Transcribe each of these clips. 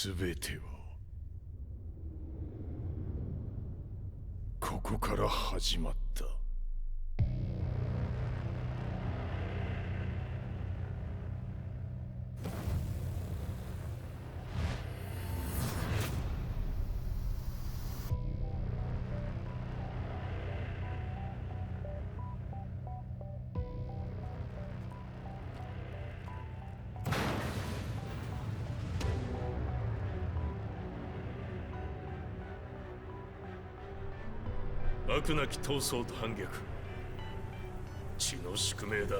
全てはここから始まった。悪なき闘争と反逆、血の宿命だ。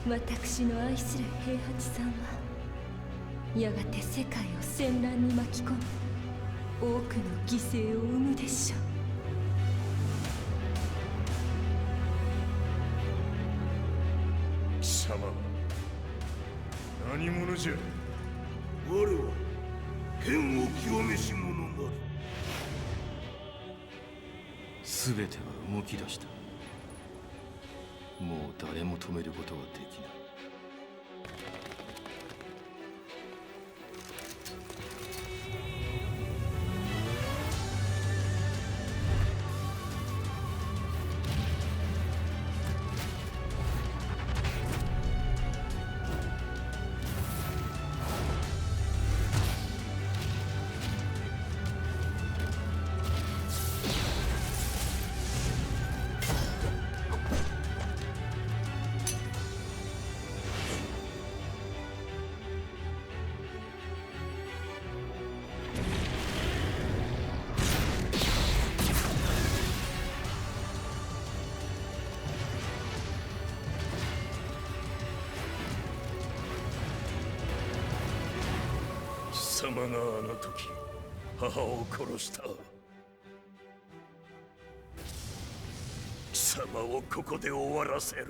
私の愛する平八さんはやがて世界を戦乱に巻き込み多くの犠牲を生むでしょう。貴様何者じゃ。我は剣を極めし者なり。全ては動き出した。もう誰も止めることはできない。貴様があの時母を殺した。貴様をここで終わらせる。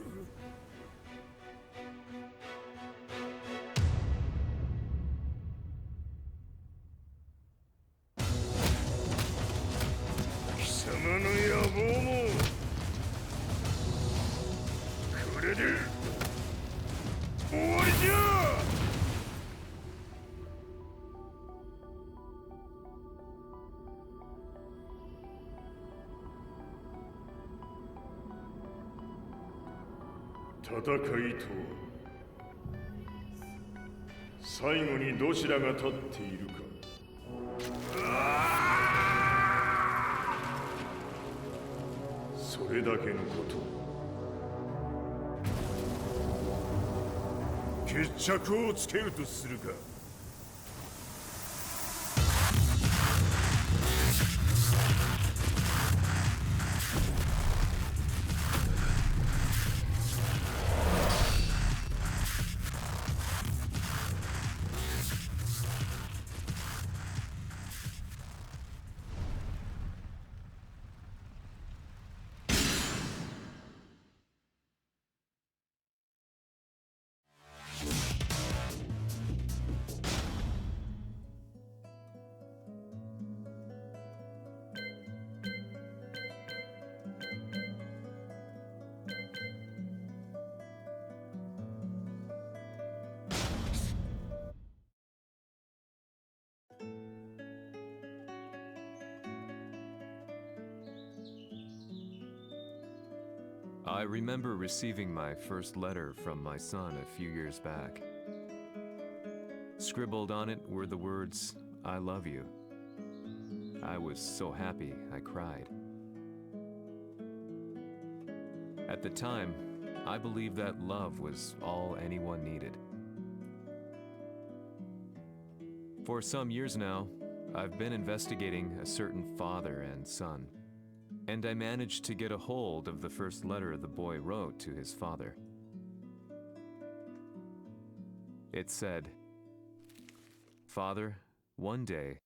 貴様の野望もこれで終わりじゃ。戦いとは最後にどちらが立っているか。それだけのこと。決着をつけるとするか。I remember receiving my first letter from my son a few years back. Scribbled on it were the words, "I love you." I was so happy I cried. At the time, I believed that love was all anyone needed. For some years now, I've been investigating a certain father and son, and I managed to get a hold of the first letter the boy wrote to his father. It said, "Father, one day,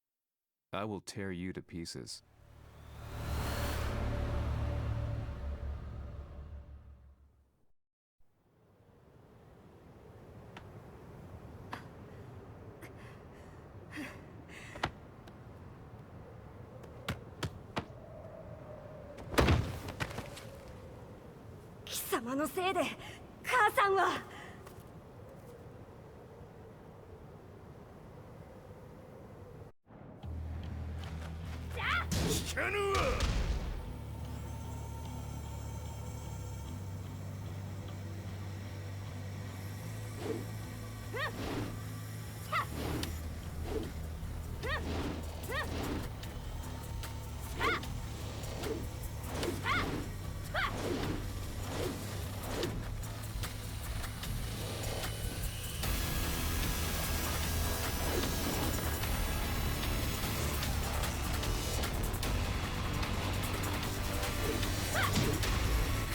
I will tear you to pieces." "貴様のせいで母さんはきゃぬわ。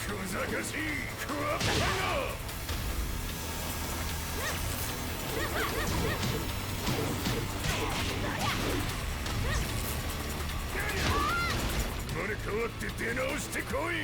小賢しいクワッパが。生まれ変わって出直してこい。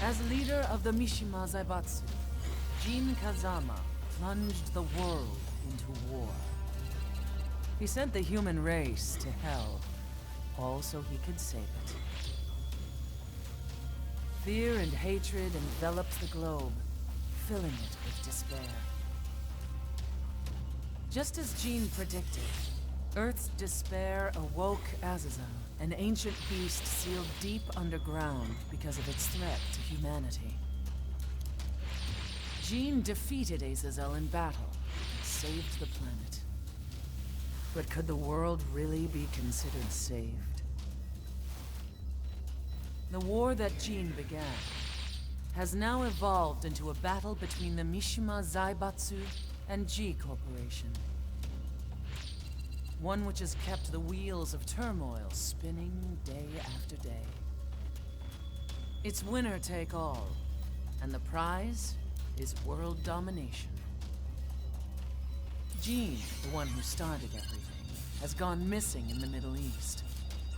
As leader of the Mishima Zaibatsu, Jin Kazama plunged the world into war. He sent the human race to hell, all so he could save it. Fear and hatred enveloped the globe, filling it with despair. Just as Jin predicted, Earth's despair awoke Azazel, an ancient beast sealed deep underground because of its threat to humanity. Jin defeated Azazel in battle and saved the planet. But could the world really be considered saved? The war that Jin began has now evolved into a battle between the Mishima Zaibatsu and G Corporation. One which has kept the wheels of turmoil spinning day after day. It's winner take all, and the prize is world domination. Jin, the one who started everything, has gone missing in the Middle East.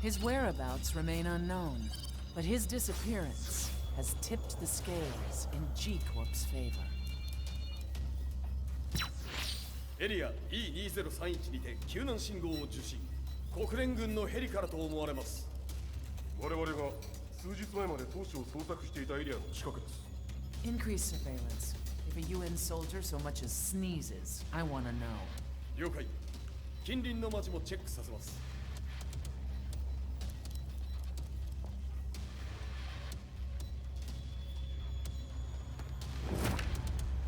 His whereabouts remain unknown, but his disappearance has tipped the scales in G-Corp's favor. エリア E2031 にて救難信号を受信。国連軍のヘリからと思われます。我々が数日前まで当初を捜索していたエリアの近くです。 Increase surveillance. If a UN soldier so much as sneezes, I want to know. 了解。近隣の町もチェックさせます。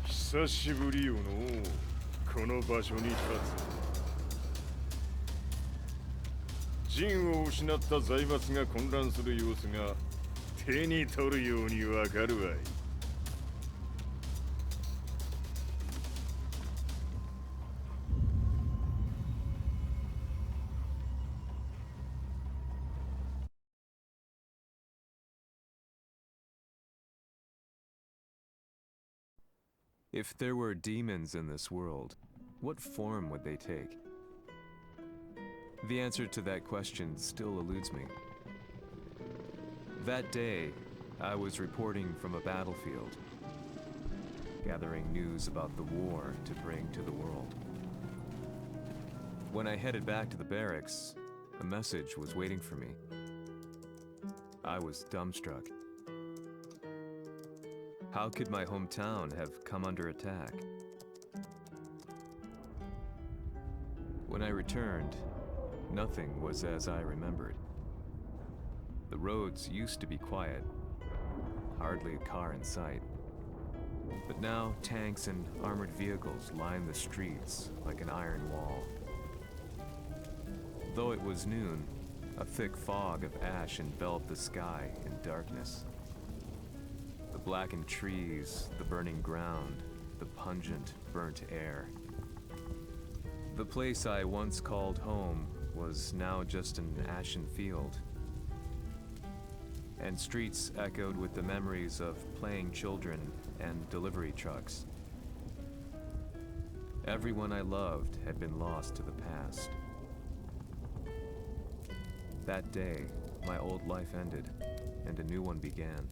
久しぶりよのこの場所に立つ。陣を失った財閥が混乱する様子が手に取るようにわかるわい。If there were demons in this world, what form would they take? The answer to that question still eludes me. That day, I was reporting from a battlefield, gathering news about the war to bring to the world. When I headed back to the barracks, a message was waiting for me. I was dumbstruck. How could my hometown have come under attack? When I returned, nothing was as I remembered. The roads used to be quiet, hardly a car in sight. But now tanks and armored vehicles line the streets like an iron wall. Though it was noon, a thick fog of ash enveloped the sky in darkness. The blackened trees, the burning ground, the pungent, burnt air. The place I once called home was now just an ashen field. And streets echoed with the memories of playing children and delivery trucks. Everyone I loved had been lost to the past. That day, my old life ended, and a new one began.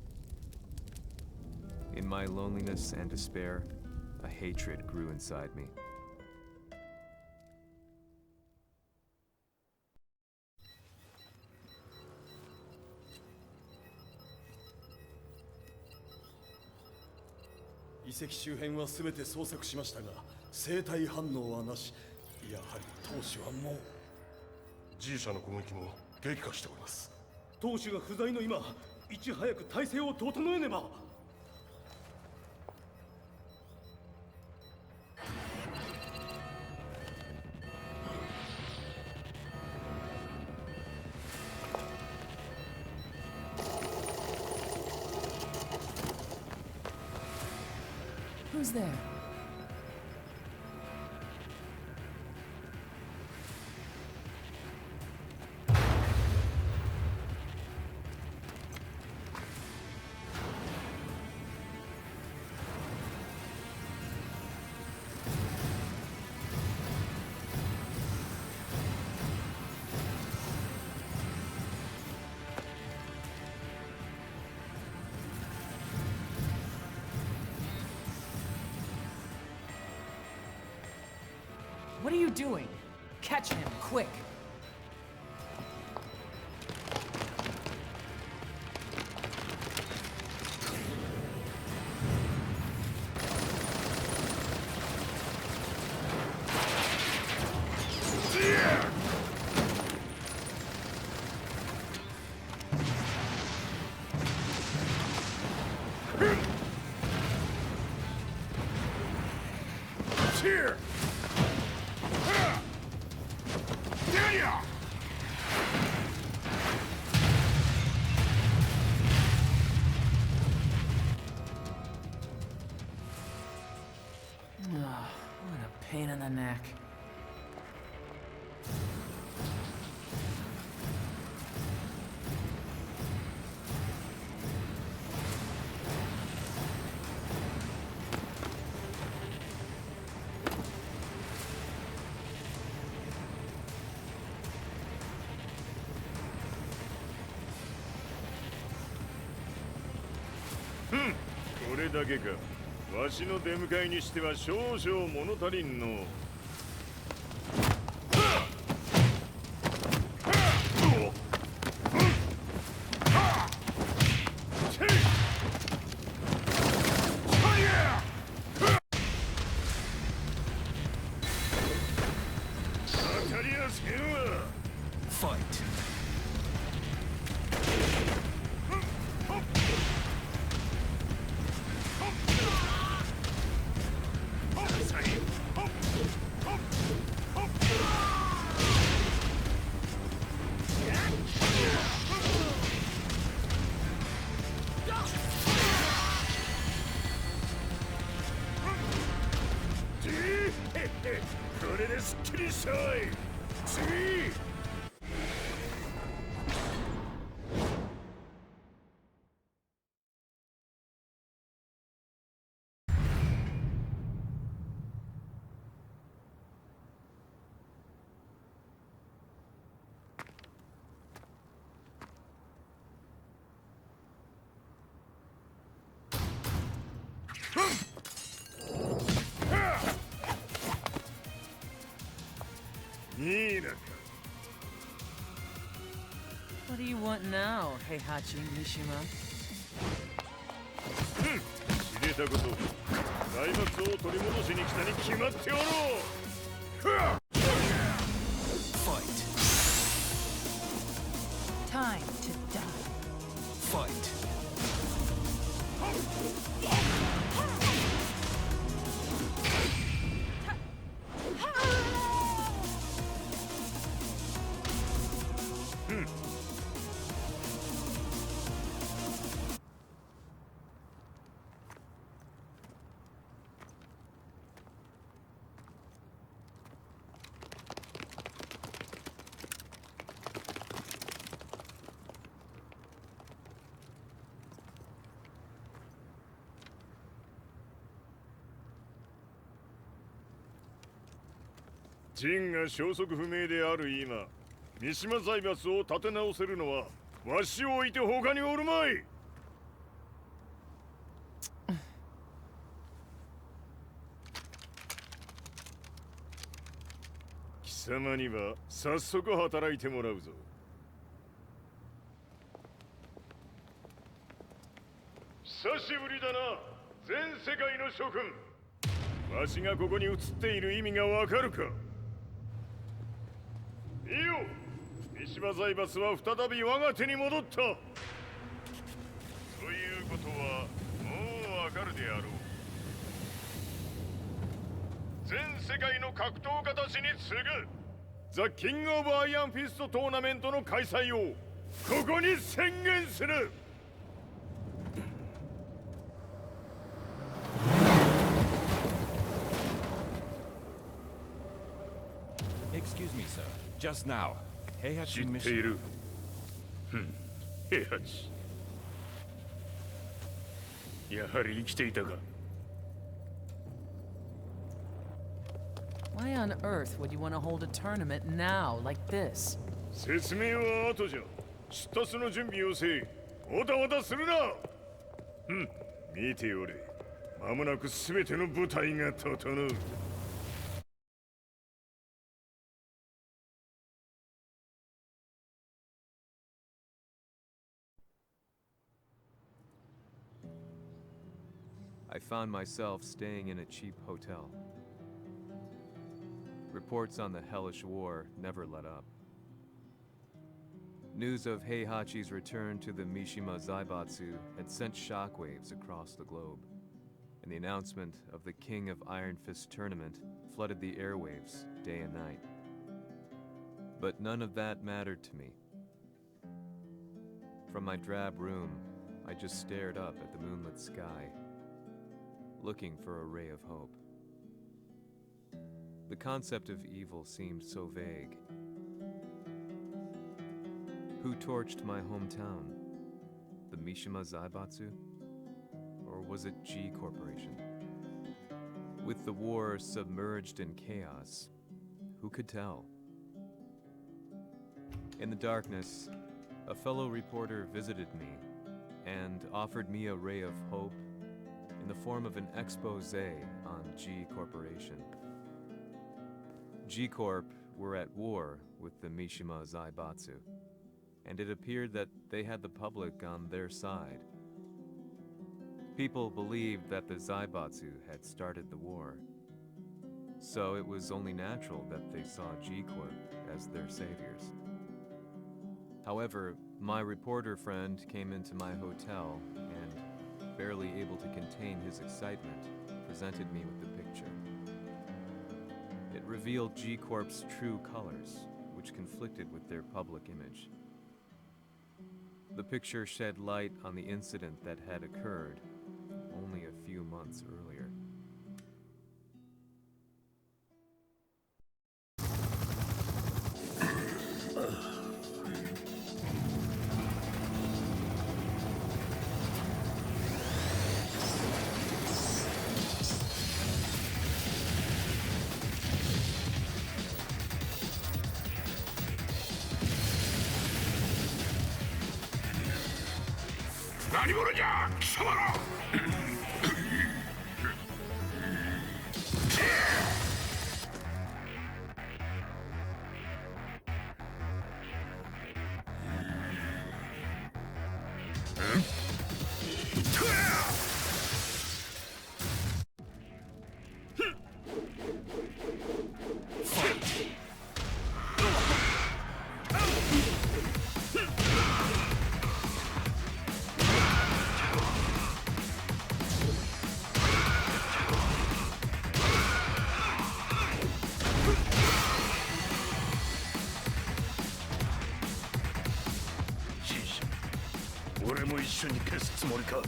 In my loneliness and despair, a hatred grew inside me.遺跡周辺は全て捜索しましたが、生体反応はなし。やはり当主はもう。G 社の攻撃も激化しております。当主が不在の今、いち早く体制を整えねば。Who's there? What are you doing? Catch him, quick! Here! What a pain in the neck. Hmm. これだけか。わしの出迎えにしては少々物足りんの。当たりやせんわ。Fight. want now, Heihachi Mishima? 知れたこと財閥を取り戻しに来たに決まっておろう Fight! Time to die. Fight!ジンが消息不明である今、三島財閥を立て直せるのはわしを置いて他におるまい。貴様には早速働いてもらうぞ。久しぶりだな、全世界の諸君。わしがここに映っている意味がわかるか。いいよ、三島財閥は再び我が手に戻った。ということはもうわかるであろう。全世界の格闘家たちに次ぐザ・キング・オブ・アイアンフィストトーナメントの開催をここに宣言する。Excuse me, sir. Just now, 知 Heihachi ってい Mishima. る。平八。やはり生きていたか。Why on earth would you want to hold a tournament now, like this? 説明は後じゃ。出立の準備をせい。おたわたするな。見ておれ。間もなく全ての部隊が整う。I found myself staying in a cheap hotel. Reports on the hellish war never let up. News of Heihachi's return to the Mishima Zaibatsu had sent shockwaves across the globe, and the announcement of the King of Iron Fist tournament flooded the airwaves day and night. But none of that mattered to me. From my drab room, I just stared up at the moonlit sky, looking for a ray of hope. The concept of evil seemed so vague. Who torched my hometown? The Mishima Zaibatsu? Or was it G Corporation? With the war submerged in chaos, who could tell? In the darkness, a fellow reporter visited me and offered me a ray of hope in the form of an expose on G Corporation. G Corp were at war with the Mishima Zaibatsu, and it appeared that they had the public on their side. People believed that the Zaibatsu had started the war, so it was only natural that they saw G Corp as their saviors. However, my reporter friend came into my hotel and, barely able to contain his excitement, presented me with the picture. It revealed G Corp's true colors, which conflicted with their public image. The picture shed light on the incident that had occurred only a few months earlier. 瞬に消すつもりか。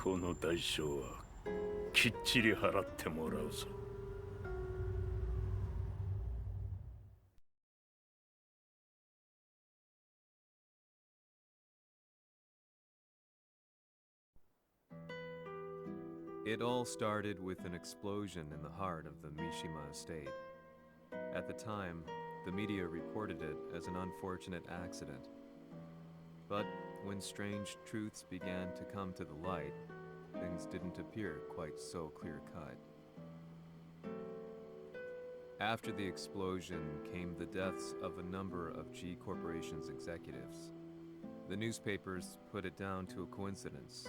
この代償はきっちり払ってもらうぞ。It all started with an explosion in the heart of the Mishima estate. At the time, the media reported it as an unfortunate accident. But when strange truths began to come to the light, things didn't appear quite so clear-cut. After the explosion came the deaths of a number of G Corporation's executives. The newspapers put it down to a coincidence,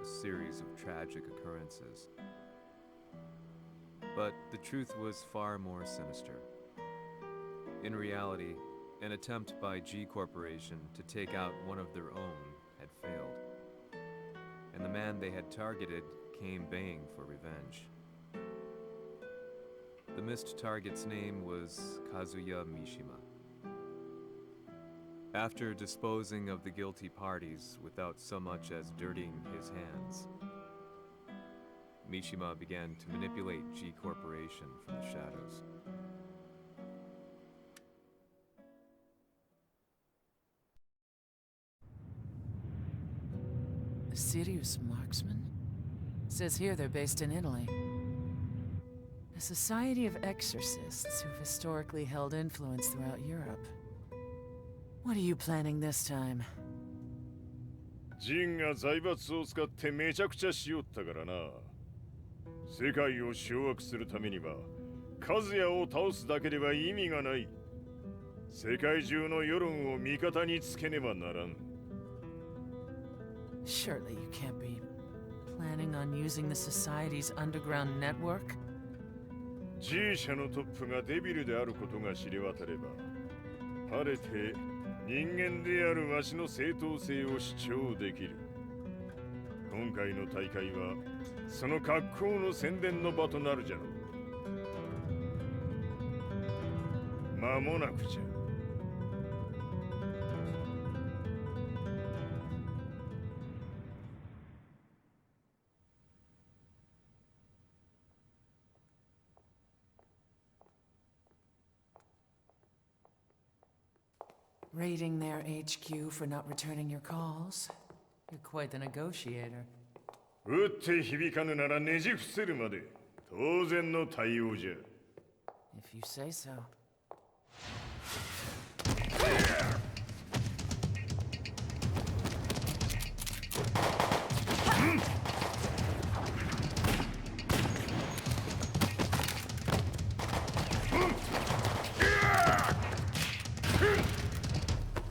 a series of tragic occurrences. But the truth was far more sinister. In reality, an attempt by G Corporation to take out one of their own had failed, and the man they had targeted came baying for revenge. The missed target's name was Kazuya Mishima. After disposing of the guilty parties without so much as dirtying his hands, Mishima began to manipulate G Corporation from the shadows. A serious marksman? Says here they're based in Italy. A society of exorcists who've historically held influence throughout Europe. What are you planning this time? ジンが財閥を使ってめちゃくちゃしよったからな。世界を掌握するためにはカズヤを倒すだけでは意味がない。世界中の世論を味方につけねばならん。Surely you can't be planning on using the society's underground network? G 社のトップがデビルであることが知れ渡れば、晴れて人間であるわしの正当性を主張できる。今回の大会はその格好の宣伝の場となるじゃろう。間もなくじゃ。Raiding their HQ for not returning your calls? You're quite the negotiator. 撃って響かぬならねじ伏せるまで当然の対応じゃ。If you say so.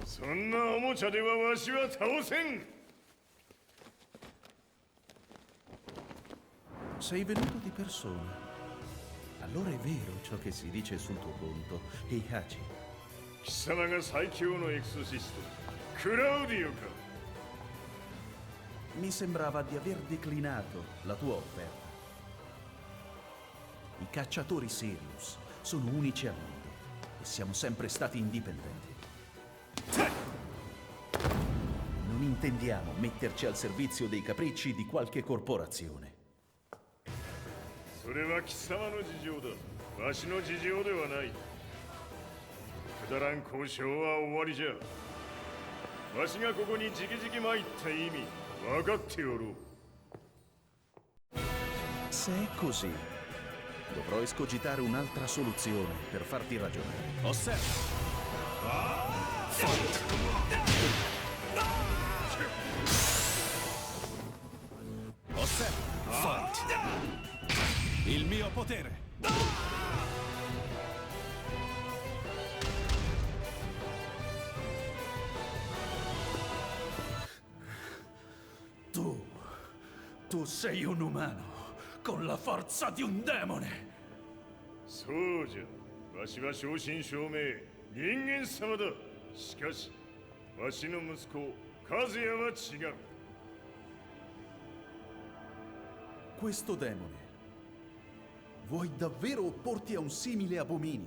そんなおもちゃではわしは倒せん。Sei venuto di persona. Allora è vero ciò che si dice sul tuo conto, Heihachi. 貴様が最強のエクソシスト、クラウディオか。Mi sembrava di aver declinato la tua offerta. I cacciatori Sirius sono unici al mondo e siamo sempre stati indipendenti. Non intendiamo metterci al servizio dei capricci di qualche corporazione. それは貴様の事情だ。わしの事情ではない。くだらん交渉は終わりじゃ。わしがここに直々参った意味分かっておろう。 Se è così, dovrò escogitare un'altra soluzione per farti ragionare. Osserva! Osserva! Il mio potere! Tu sei un umano con la forza di un demone. そうじゃ。わしは正真正銘人間様だ。しかしわしの息子和也は違う。 Questo demone, vuoi davvero opporti a un simile abominio?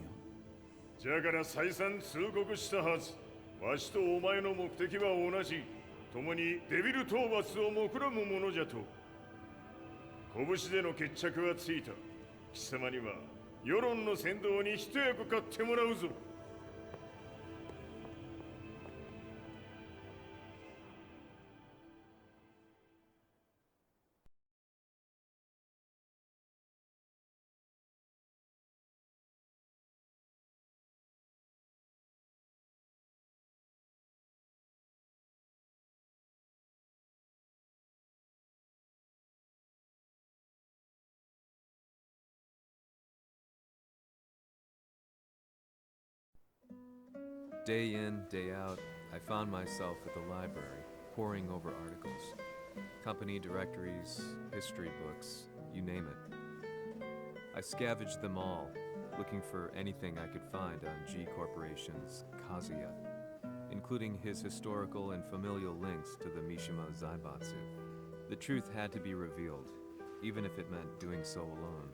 じゃから再三通告したはず。わしとお前の目的は同じ。共にデビル討伐を目論むものじゃと。拳での決着はついた。貴様には世論の先導に一役買ってもらうぞ。 Day in, day out, I found myself at the library, poring over articles. Company directories, history books, you name it. I scavenged them all, looking for anything I could find on G Corporation's Kazuya, including his historical and familial links to the Mishima Zaibatsu. The truth had to be revealed, even if it meant doing so alone.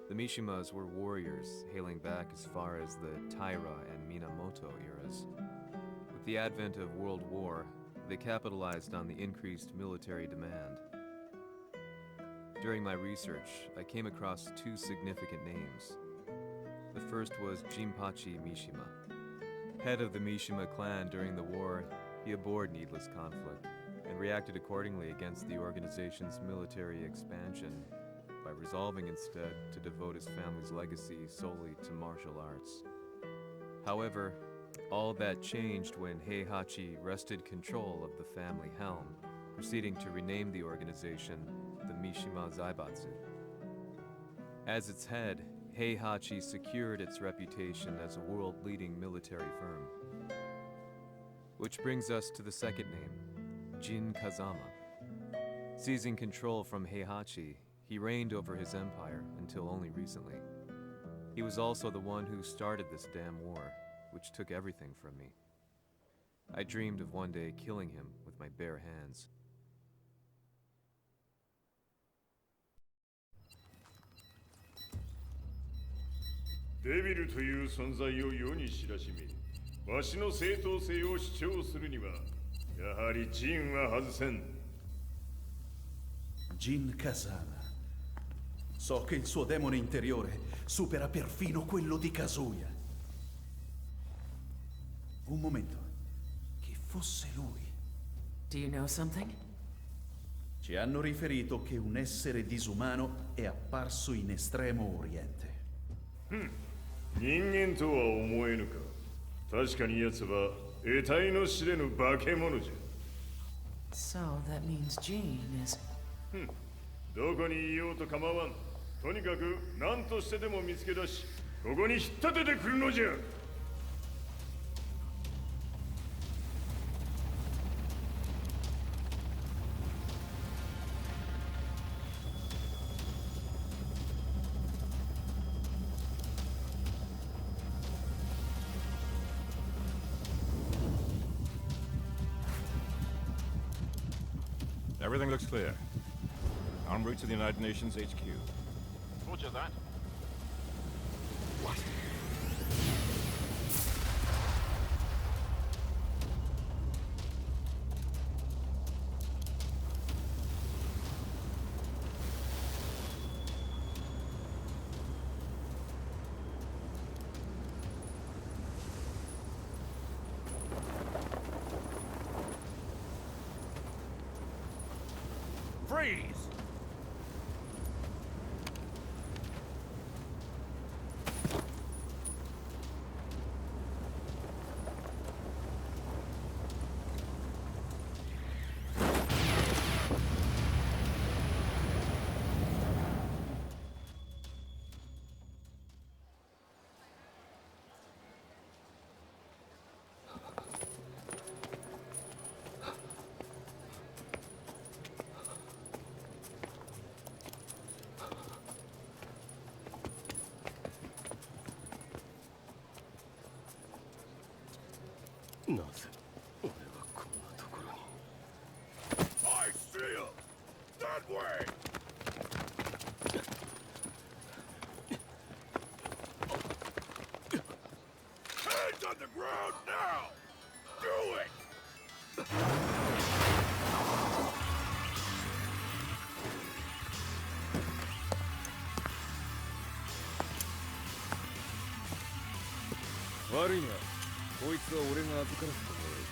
The Mishimas were warriors hailing back as far as the Taira and Minamoto eras. With the advent of World War, they capitalized on the increased military demand. During my research, I came across two significant names. The first was Jinpachi Mishima. Head of the Mishima clan during the war, he abhorred needless conflict and reacted accordingly against the organization's military expansion by resolving instead to devote his family's legacy solely to martial arts. However, all that changed when Heihachi wrested control of the family helm, proceeding to rename the organization the Mishima Zaibatsu. As its head, Heihachi secured its reputation as a world-leading military firm. Which brings us to the second name, Jin Kazama. Seizing control from Heihachi, he reigned over his empire until only recently. He was also the one who started this damn war, which took everything from me. I dreamed of one day killing him with my bare hands. Devil という存在を世に知らしめ、わしの正当性を主張するには、やはりジンは外せん。 Jin Kazama. So che il suo demone interiore supera perfino quello di Kazuya. Un momento. Che fosse lui. Do you know something? Ci hanno riferito che un essere disumano è apparso in Estremo Oriente. 人間とは思えぬか。確かに奴は得体の知れぬ化け物じゃ。 So that means Jean is... どこにいようと構わん。とにかく何としてでも見つけ出し、ここに引っ立ててくるのじゃ。 Everything looks clear. En route to the United Nations HQ. Roger that. What? Freeze! I see him! That way! Hands on the ground now! Do it!悪いな。こいつは俺が預からせてもらう。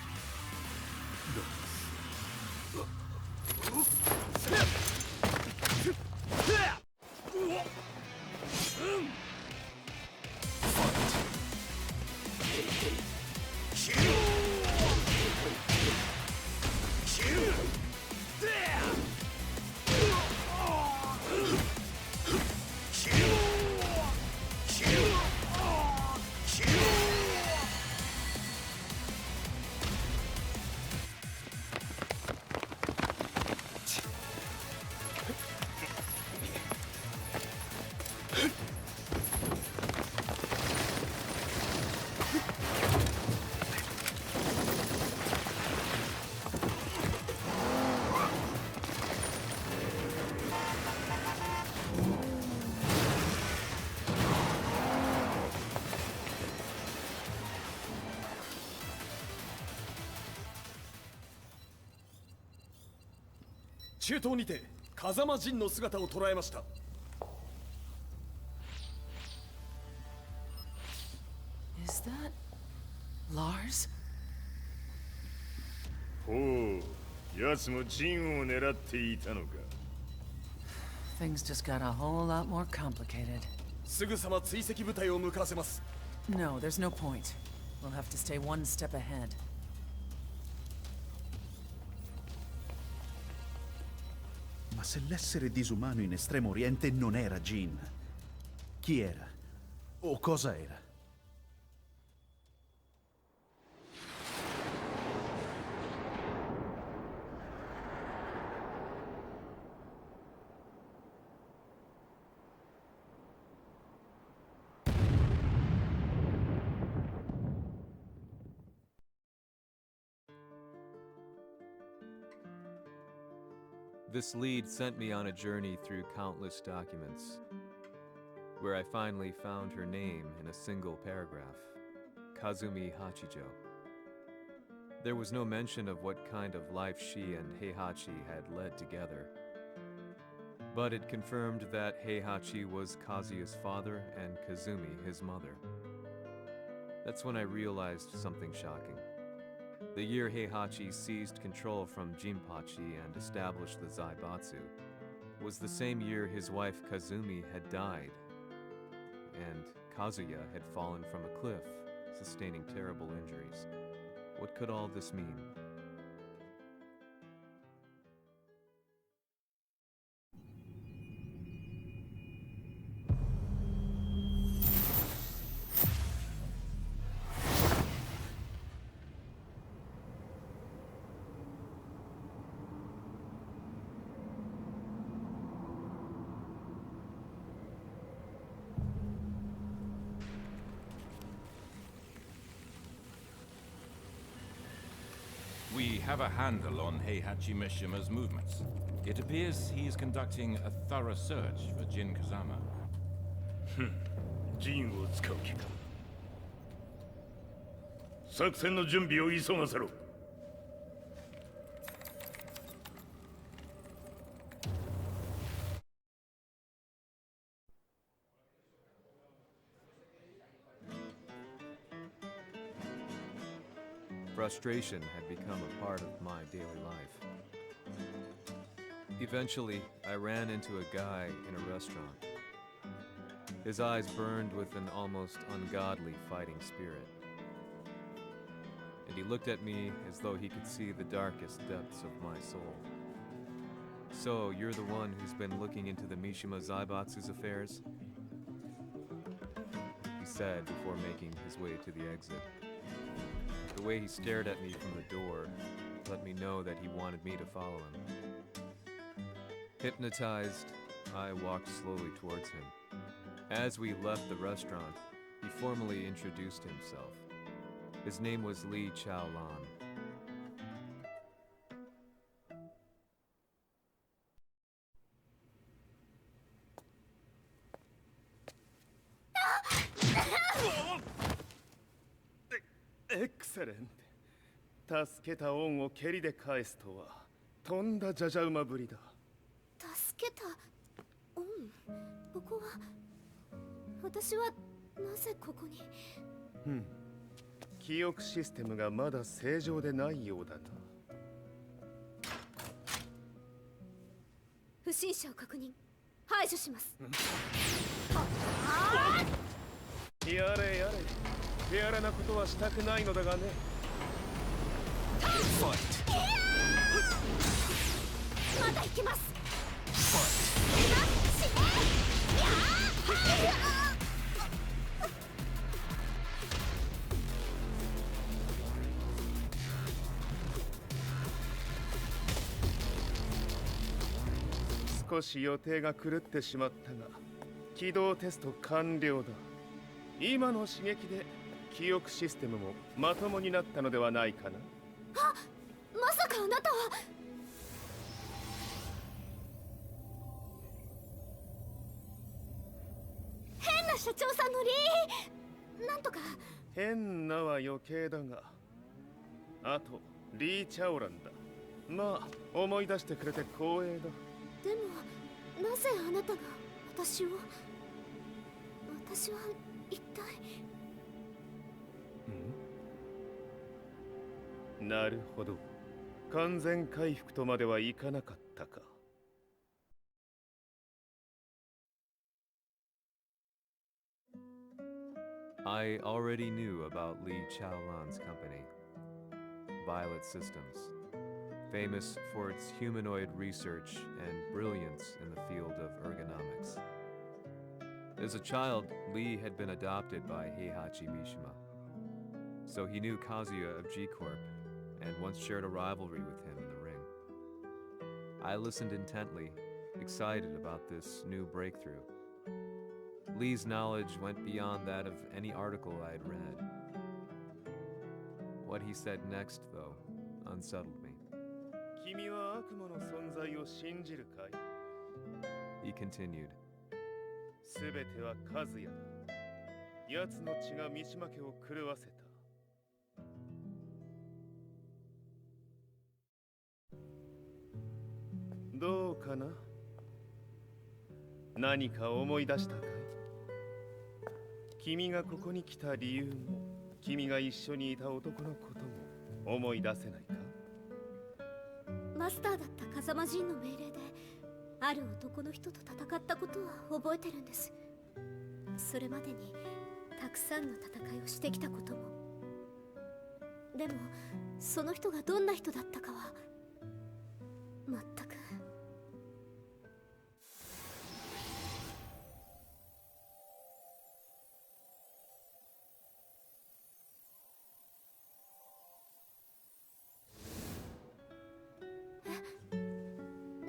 中東にて風間陣の姿を捉えました。Is that Lars? ほう、奴もジンを狙っていたのか。Things just got a whole lot more complicated. すぐさま追跡部隊を向かわせます。No, there's no point. We'll have to stay one step ahead. Ma se l'essere disumano in Estremo Oriente non era Jin, chi era? O cosa era? This lead sent me on a journey through countless documents, where I finally found her name in a single paragraph, Kazumi Hachijo. There was no mention of what kind of life she and Heihachi had led together, but it confirmed that Heihachi was Kazuya's father and Kazumi his mother. That's when I realized something shocking. The year Heihachi seized control from Jinpachi and established the Zaibatsu was the same year his wife Kazumi had died, and Kazuya had fallen from a cliff, sustaining terrible injuries. What could all this mean? We have a handle on Heihachi Mishima's movements. It appears he is conducting a thorough search for Jin Kazama. ジンを使う気か。作戦の準備を急がせろ。Frustration had become a part of my daily life. Eventually, I ran into a guy in a restaurant. His eyes burned with an almost ungodly fighting spirit. And he looked at me as though he could see the darkest depths of my soul. So, you're the one who's been looking into the Mishima Zaibatsu's affairs? He said before making his way to the exit. The way he stared at me from the door let me know that he wanted me to follow him. Hypnotized, I walked slowly towards him. As we left the restaurant, he formally introduced himself. His name was Li Chaolan. Excellent. 助けた恩を蹴りで返すとはとんだじゃじゃ馬ぶりだ。助けた恩？ここは私はなぜここに？記憶システムがまだ正常でないようだな。不審者を確認。排除します。やれやれ。手荒なことはしたくないのだがね。まだ行きます。少し予定が狂ってしまったが、起動テスト完了だ。今の刺激で記憶システムもまともになったのではないかな。あ、まさかあなたは。変な社長さんのなんとか。変なは余計だが、あとリー・チャオランだ。まあ思い出してくれて光栄だ。でもなぜあなたが私は一体。なるほど。完全回復とまではいかなかったか。I already knew about Li Chaolan's company, Violet Systems, famous for its humanoid research and brilliance in the field of ergonomics. As a child, Li had been adopted by Heihachi Mishima, so he knew Kazuya of G-Corp and once shared a rivalry with him in the ring. I listened intently, excited about this new breakthrough. Li's knowledge went beyond that of any article I had read. What he said next, though, unsettled me. He continued. すべてはカズヤだ。奴の血が三島家を狂わせた。どうかな？何か思い出したかい？君がここに来た理由も、君が一緒にいた男のことも思い出せないか？マスターだった風間陣の命令で、ある男の人と戦ったことは覚えてるんです。それまでにたくさんの戦いをしてきたことも。でもその人がどんな人だったかは全く。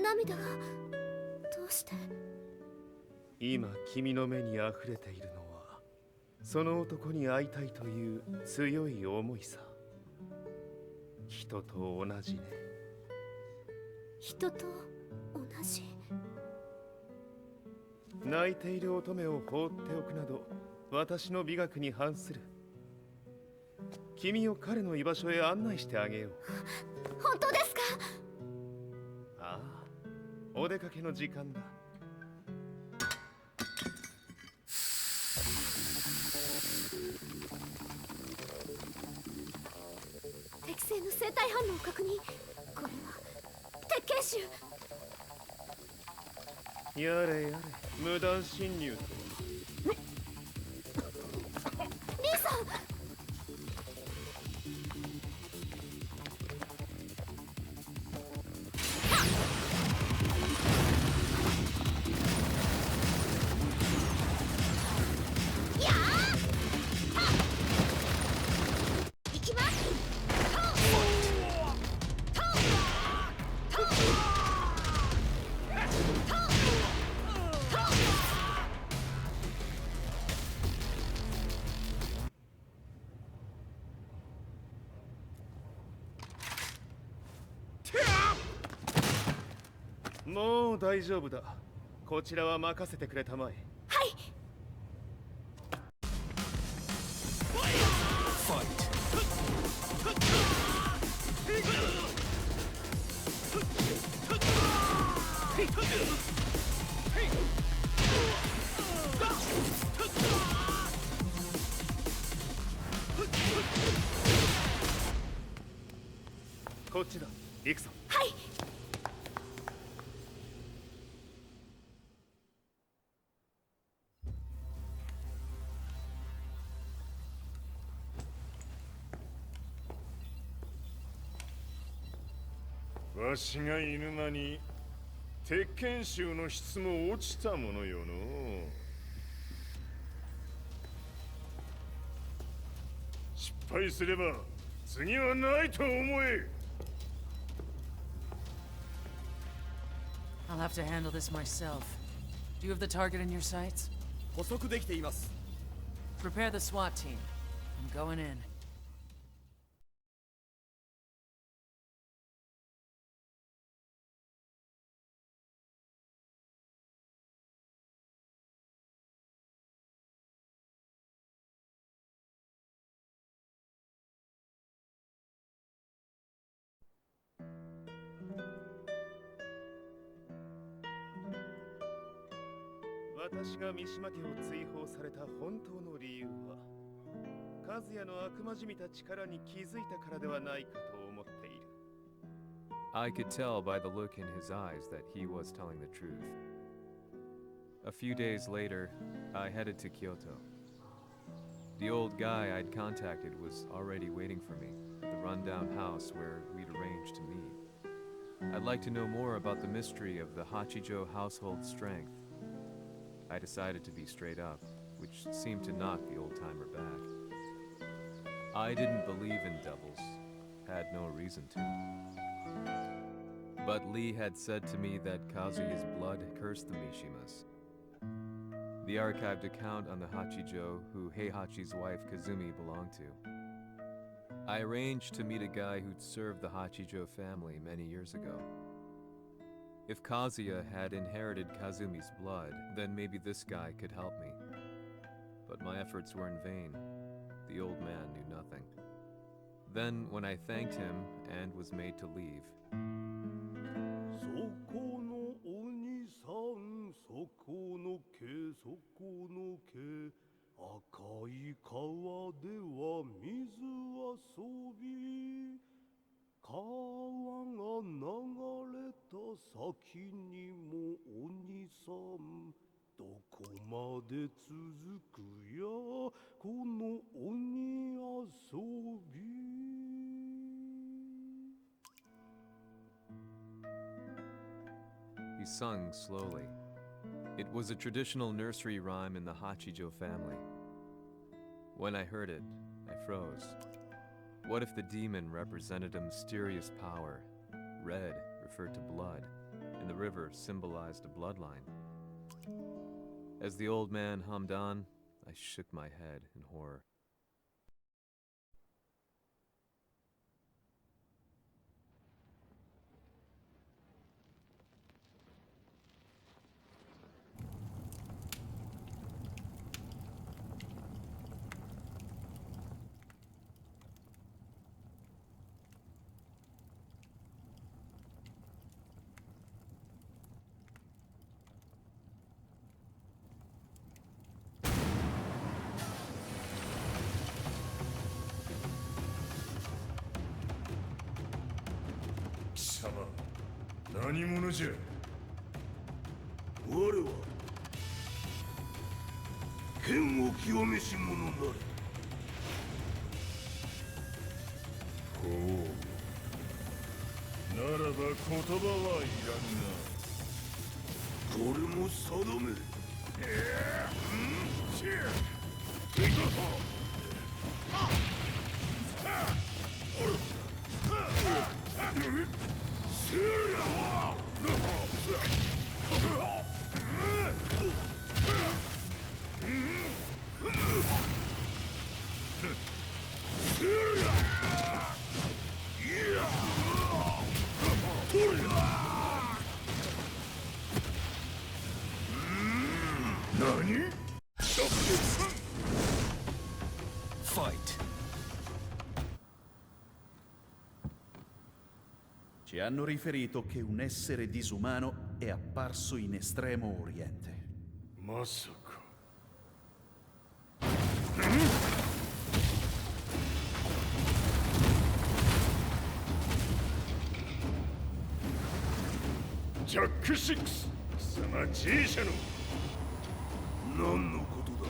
涙がどうして？今君の目にあふれているのはその男に会いたいという強い思いさ。人と同じね。人と同じ？泣いている乙女を放っておくなど私の美学に反する。君を彼の居場所へ案内してあげよう。本当ですか？ああ、お出かけの時間だ。適正の生体反応を確認。これは鉄拳臭。やれやれ、無断侵入とは。リーさん。もう大丈夫だ。こちらは任せてくれたまえ。はい。こっちだ。行くぞ。はい。わしが犬間に鉄拳衆の質も落ちたものよの。失敗すれば次はないと思え。I'll have to handle this myself. Do you have the target in your sights? 捕捉できています。Prepare the SWAT team. I'm going in.「私が三島家を追放された本当の理由は、和也の悪魔じみた力に気づいたからではないかと思っている。I could tell by the look in his eyes that he was telling the truth. A few days later, I headed to Kyoto. The old guy I'd contacted was already waiting for me at the rundown house where we'd arranged to meet. I'd like to know more about the mystery of the Hachijo household strength. I decided to be straight up, which seemed to knock the old-timer back. I didn't believe in devils, had no reason to. But Lee had said to me that Kazuya's blood cursed the Mishimas. The archived account on the Hachijo who Heihachi's wife Kazumi belonged to. I arranged to meet a guy who'd served the Hachijo family many years ago. If Kazuya had inherited Kazumi's blood, then maybe this guy could help me. But my efforts were in vain. The old man knew nothing. Then, when I thanked him and was made to leave, そこのお兄さん、そこの毛、そこの毛、赤い川では水遊び、川が流れた先にもお兄さん、どこまで続くやこの鬼遊び。he sung slowly. It was a traditional nursery rhyme in the Hachijo family. When I heard it, I froze. What if the demon represented a mysterious power? Red referred to blood, and the river symbolized a bloodline. As the old man hummed on, I shook my head in horror. は剣を極めし者なれ。ほう。ならば言葉はいらんな。これも定め。Ci hanno riferito che un essere disumano è apparso in Estremo Oriente. まさか。ジャック6、貴様 G 社の何のことだ。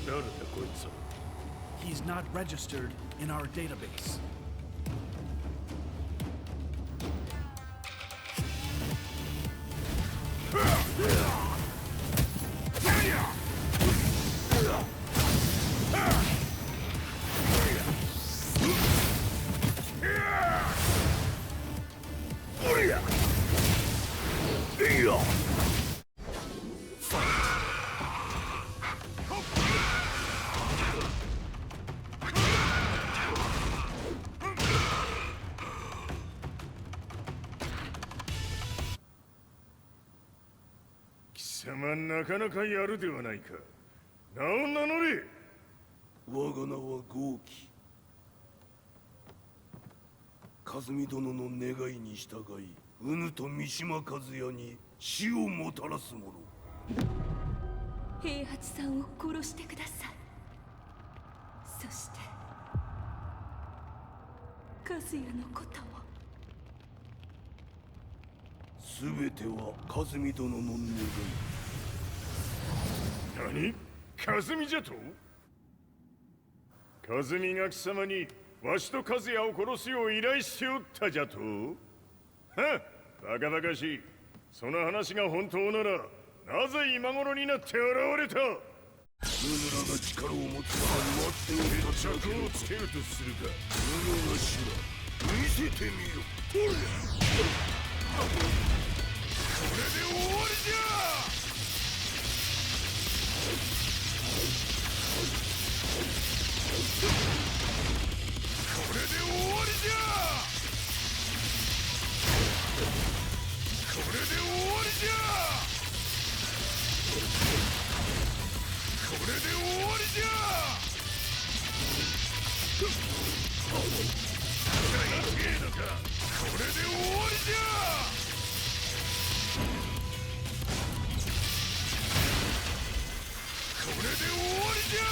誰だこいつは。He's not registered in our database.なかなかやるではないか。名を名乗れ。我が名は豪輝。和美殿の願いに従い、うぬと三島和也に死をもたらす者。平八さんを殺してください。そして和也のことも。全ては和美殿の願い。何？和美じゃと？和美が貴様にわしと和也を殺すよう依頼しておったじゃと？はっ、バカバカしい。その話が本当なら、なぜ今頃になって現れた？うぬらが力を持つまで待っておれた。着をつけるとするか。うぬがしら、見せてみよ。ほれ！これで終わりじゃ！これで終わりじゃ！これで終わりじゃ！これで終わりじゃ！大程度か。これで終わりじゃ！これで終わりじゃ！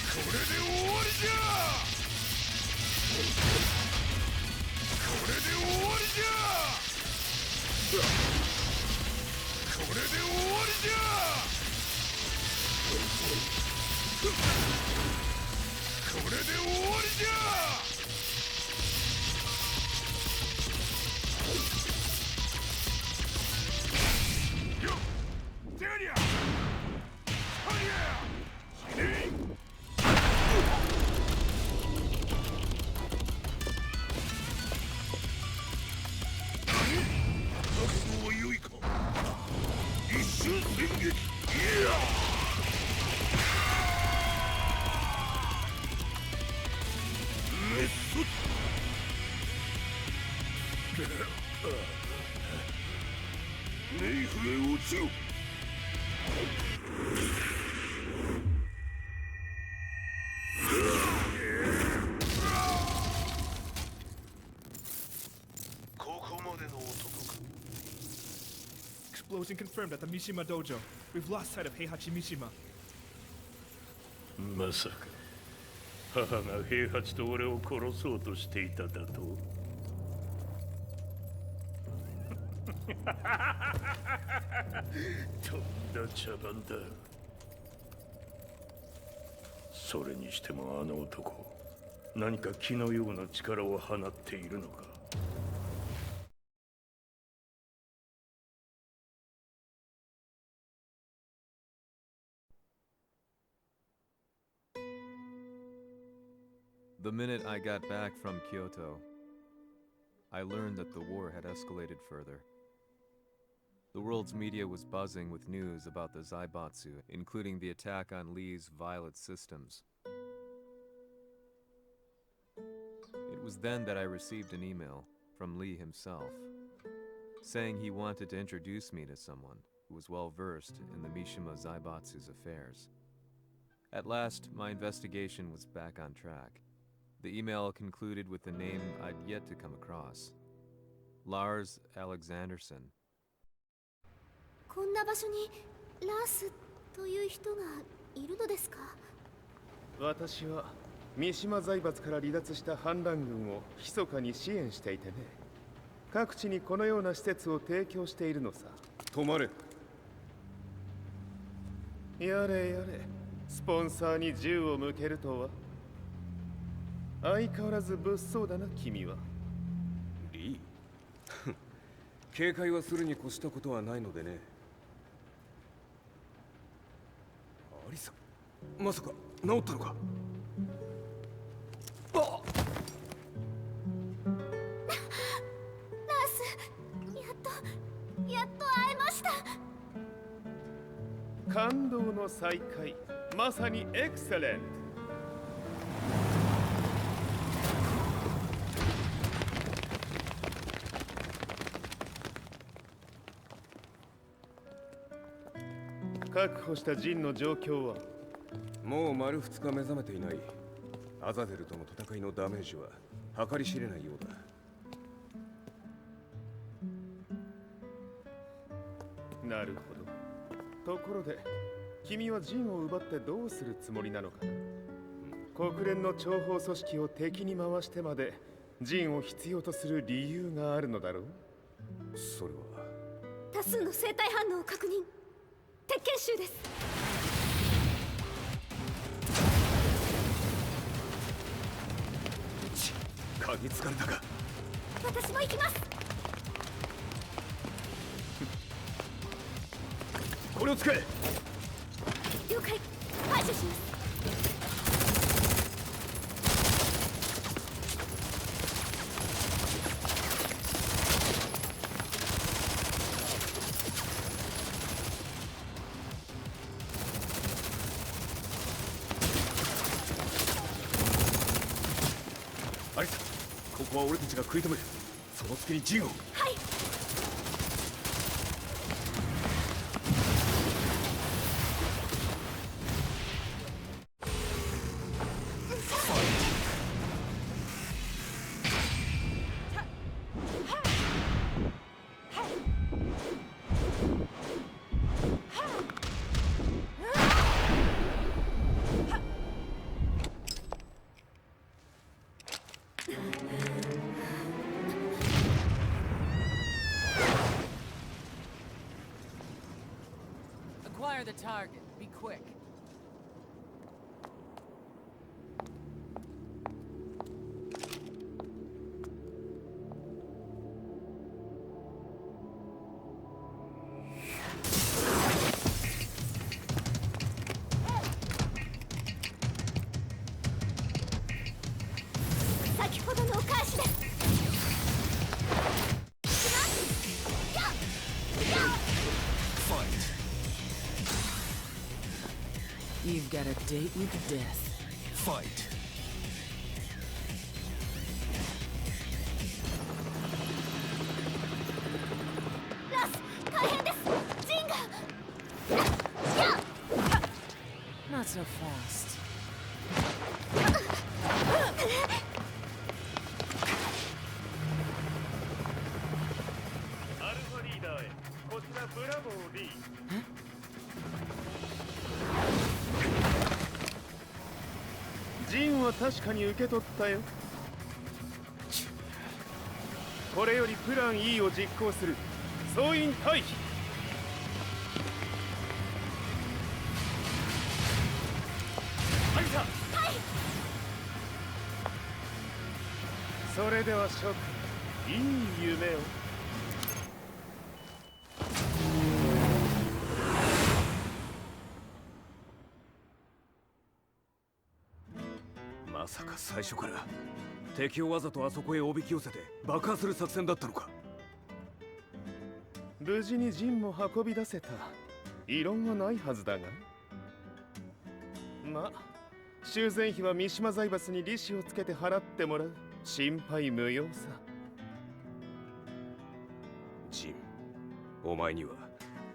これで終わりじゃ！これで終わりじゃ！これで終わりじゃ！これで終わりじゃ！よっ！てやりゃ！Explosion confirmed at the Mishima dojo. We've lost sight of Heihachi Mishima. まさか母が平八と俺を殺そうとしていただと。とんだ茶番だ。それにしてもあの男、何か気のような力を放っているのか。The minute I got back from Kyoto, I learned that the war had escalated further. The world's media was buzzing with news about the Zaibatsu, including the attack on Lee's Violet systems. It was then that I received an email from Lee himself, saying he wanted to introduce me to someone who was well versed in the Mishima Zaibatsu's affairs. At last, my investigation was back on track. The email concluded with a name I'd yet to come across. Lars Alexanderson. こんな場所にラースという人がいるのですか？私は三島財閥から離脱した反乱軍を密かに支援していてね。各地にこのような施設を提供しているのさ。止まれ。やれやれ、スポンサーに銃を向けるとは。相変わらず物騒だな君は。リー警戒はするに越したことはないのでね。アリサ、まさか治ったのか？あっ、ラース、やっと会えました。感動の再会、まさにエクセレント。確保したジンの状況は？もう丸2日目覚めていない。アザゼルとの戦いのダメージは計り知れないようだ。なるほど。ところで君はジンを奪ってどうするつもりなのかな？国連の諜報組織を敵に回してまでジンを必要とする理由があるのだろう？それは多数の生体反応を確認。鉄拳集です。鍵つかれたか？私も行きます。これを使え。了解。排除します。アリサ、ここは俺たちが食い止める。その隙にジンを。はい。Acquire the target. Be quick. You've got a date with death. Fight. Not so fast. アルファリーダーへ。こちらブラボー D。ジンは確かに受け取ったよ。これよりプラン E を実行する。総員退避。それでは諸君、いい夢を。まさか最初から敵をわざとあそこへおびき寄せて爆破する作戦だったのか。無事にジンも運び出せた。異論はないはずだが。まあ修繕費は三島財閥に利子をつけて払ってもらう。心配無用さ。ジン、お前には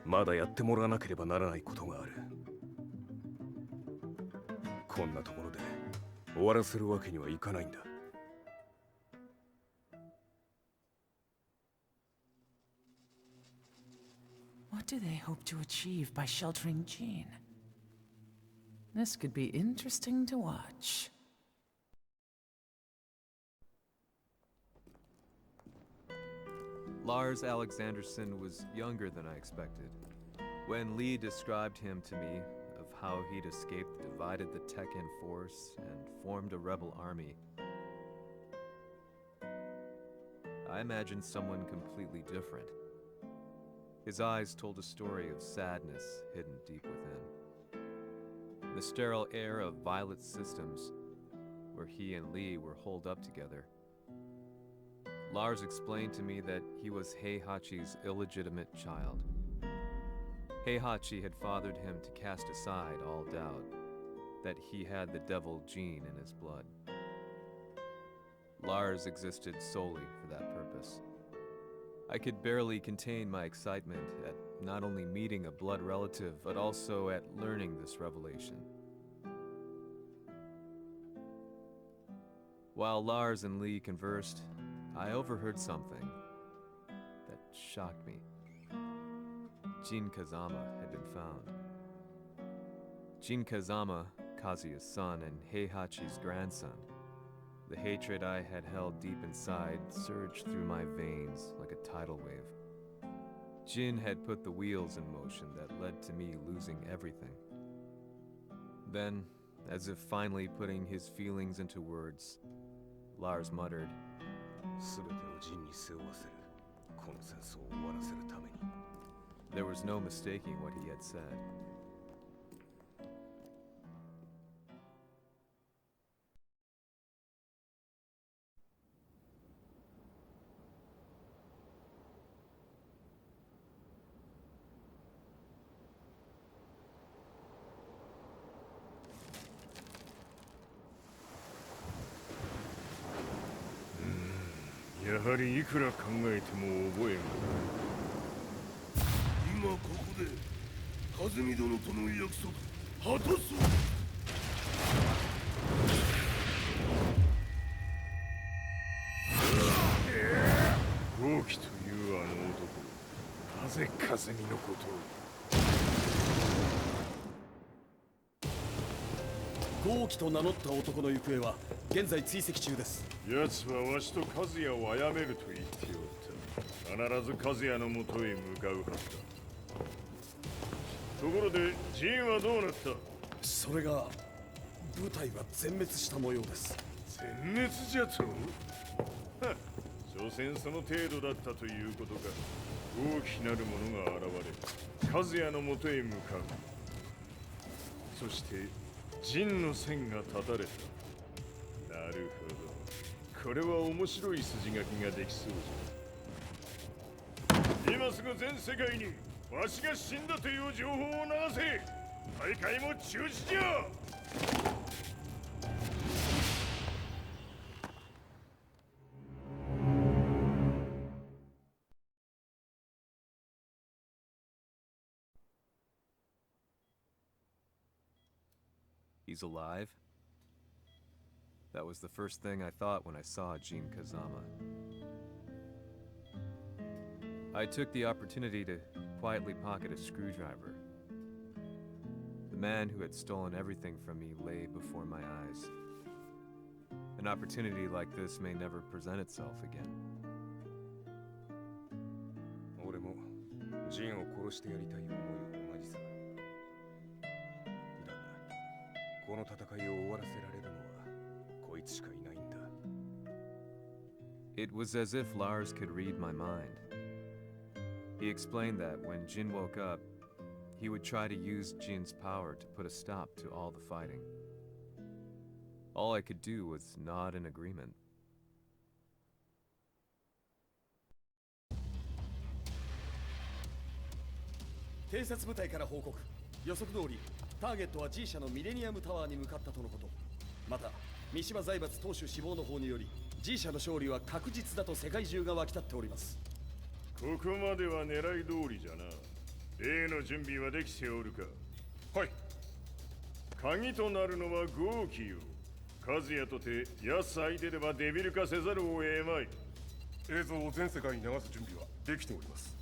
まだやってもらわなければならないことがある。こんなところで終わらせるわけにはいかないんだ。What do they hope to achieve by sheltering Jean? This could be interesting to watch. Lars Alexanderson was younger than I expected. When Lee described him to me, of how he'd escaped, divided the TEKKEN force, and formed a rebel army, I imagined someone completely different. His eyes told a story of sadness hidden deep within. The sterile air of Violet's systems, where he and Lee were holed up together. Lars explained to me that he was Heihachi's illegitimate child. Heihachi had fathered him to cast aside all doubt that he had the devil gene in his blood. Lars existed solely for that purpose. I could barely contain my excitement at not only meeting a blood relative, but also at learning this revelation. While Lars and Lee conversed, I overheard something that shocked me. Jin Kazama had been found. Jin Kazama, Kazuya's son and Heihachi's grandson. The hatred I had held deep inside surged through my veins like a tidal wave. Jin had put the wheels in motion that led to me losing everything. Then, as if finally putting his feelings into words, Lars muttered, There was no mistaking what he had said. Hmm, やはりいくら考えても覚えん。今ここで和美殿との約束果たそう。豪輝というあの男、なぜ和美のことを。豪輝と名乗った男の行方は現在追跡中です。奴はわしと和也を殺めると言っておった。必ず和也のもとへ向かうはずだ。ところでジンはどうなった？それが部隊は全滅した模様です。全滅じゃと？はっ、所詮その程度だったということか。大きなるものが現れ、和也のもとへ向かう。そしてジンの線が断たれた。なるほど。これは面白い筋書きができそうじゃ。今すぐ全世界にわしが死んだという情報を流せ。大会も中止じゃ。He's alive? That was the first thing I thought when I saw Jin Kazama. I took the opportunity to quietly pocket a screwdriver. The man who had stolen everything from me lay before my eyes. An opportunity like this may never present itself again. 俺もジンを殺してやりたい思いは同じさ。だが、この戦いを終わらせられるのはこいつしかいないんだ。It was as if Lars could read my mind. He explained that when Jin woke up, he would try to use Jin's power to put a stop to all the fighting. All I could do was nod in agreement. 偵察部隊から報告。予測通り、ターゲットは G 社のミレニアムタワーに向かったとのこと。また、三島財閥当主死亡の方により、G 社の勝利は確実だと世界中が沸き立っております。ここまでは狙い通りじゃな。例の準備はできておるか。はい。鍵となるのは豪気よ。和也とて奴相手ではデビル化せざるを得まい。映像を全世界に流す準備はできております。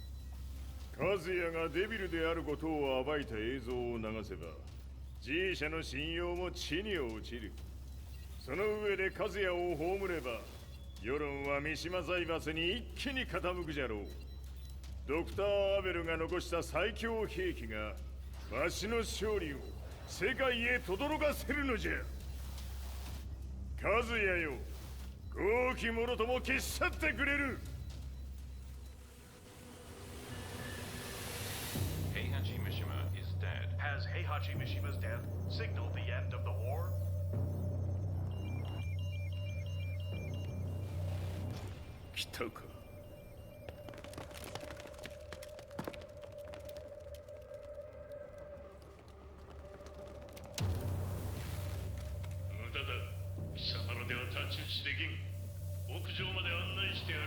和也がデビルであることを暴いた映像を流せば G 社の信用も地に落ちる。その上で和也を葬れば世論は三島財閥に一気に傾くじゃろう。ドクター・アベルが残した最強兵器がわしの勝利を世界へ轟かせるのじゃ。和也よ、豪気者とも消し去ってくれる。Heihachi Mishima is dead. Has Heihachi Mishima's death signaled the end of the war? 来たか。無駄だ。貴様のでは太刀打ちできん。屋上まで案内してやれ。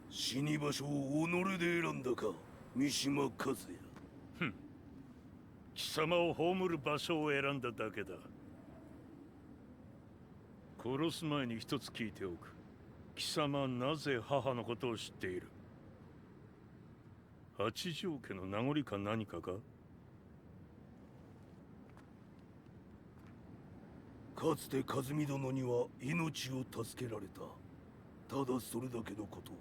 死に場所を己で選んだか、三島和也。ふん。貴様を葬る場所を選んだだけだ。殺す前に一つ聞いておく。貴様はなぜ母のことを知っている？八条家の名残か何かか？かつて和美殿には命を助けられた。ただそれだけのこと。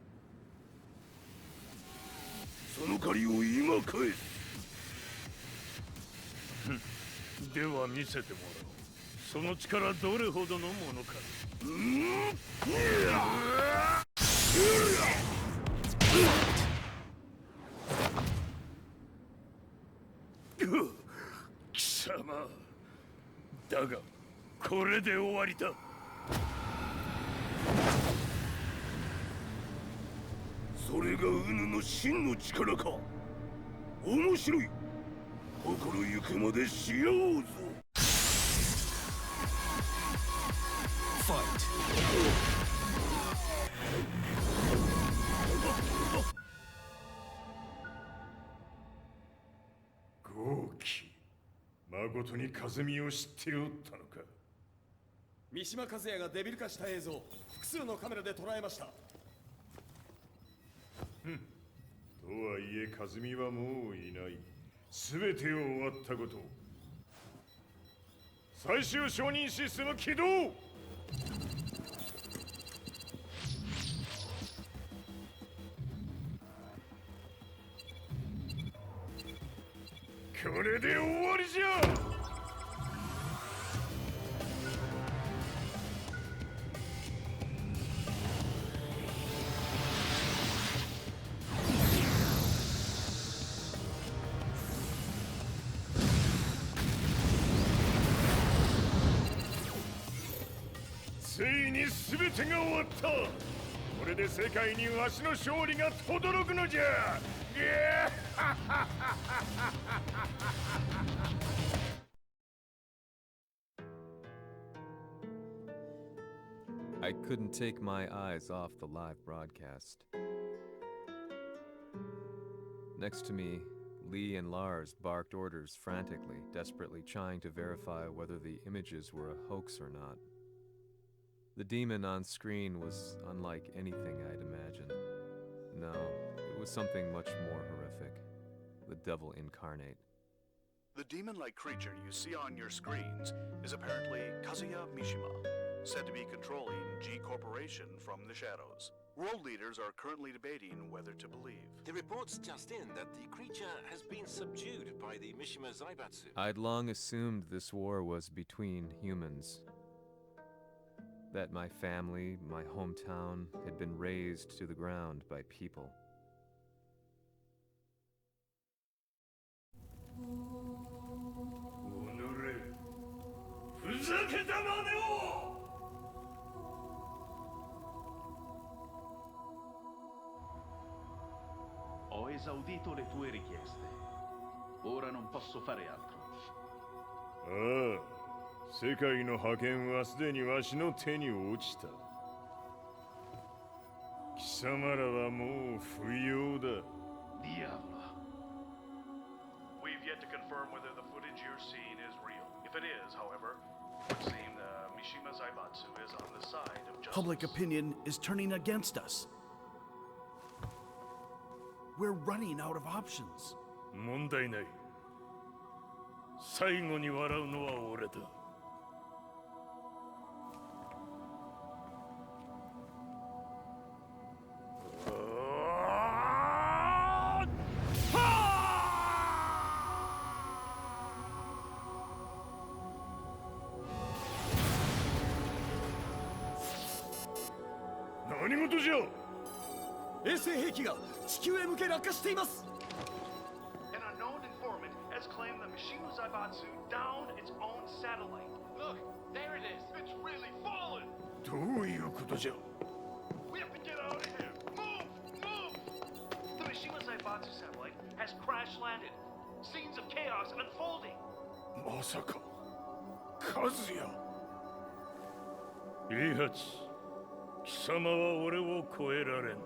その借りを今返す。では見せてもらおう。その力どれほどのものか。貴様だがこれで終わりだ。それがウヌの真の力か。面白い。心ゆくまでしようぞ。豪気、誠に和美を知っておったのか。三島和也がデビル化した映像、複数のカメラで捉えました。とはいえ和美はもういない。全てを終わったこと。最終承認システム起動。これで終わりじゃ。ついに全てが終わった。これで世界にわしの勝利が轟くのじゃ。I couldn't take my eyes off the live broadcast. Next to me, Lee and Lars barked orders frantically, desperately trying to verify whether the images were a hoax or not. The demon on screen was unlike anything I'd imagined. No, it was something much more horrific. The devil incarnate. The demon-like creature you see on your screens is apparently Kazuya Mishima, said to be controlling G Corporation from the shadows. World leaders are currently debating whether to believe. The reports just in that the creature has been subdued by the Mishima Zaibatsu. I'd long assumed this war was between humans. That my family, my hometown, had been razed to the ground by people. Ho esaudito le tue richieste. Ora non posso fare altro. ああ、世界の覇権はすでにわしの手に落ちた。貴様らはもう不要だ。Diavolo. We've yet to confirm whether the footage you're seeing is real. If it is, however, it would seem the Mishima Zaibatsu is on the side of justice. Public opinion is turning against us. We're running out of options. 問題ない。最後に笑うのは俺だ。何事じゃ。衛星兵器が地球へ向け落下しています。 An unknown informant has claimed the Mishima Zaibatsu downed its own satellite. Look, there it is. It's really fallen. どういうことじゃ。 We have to get out of here. Move! Move! The Mishima Zaibatsu satellite has crash landed. Scenes of chaos unfolding. まさか、和也。平八、貴様は俺を超えられん。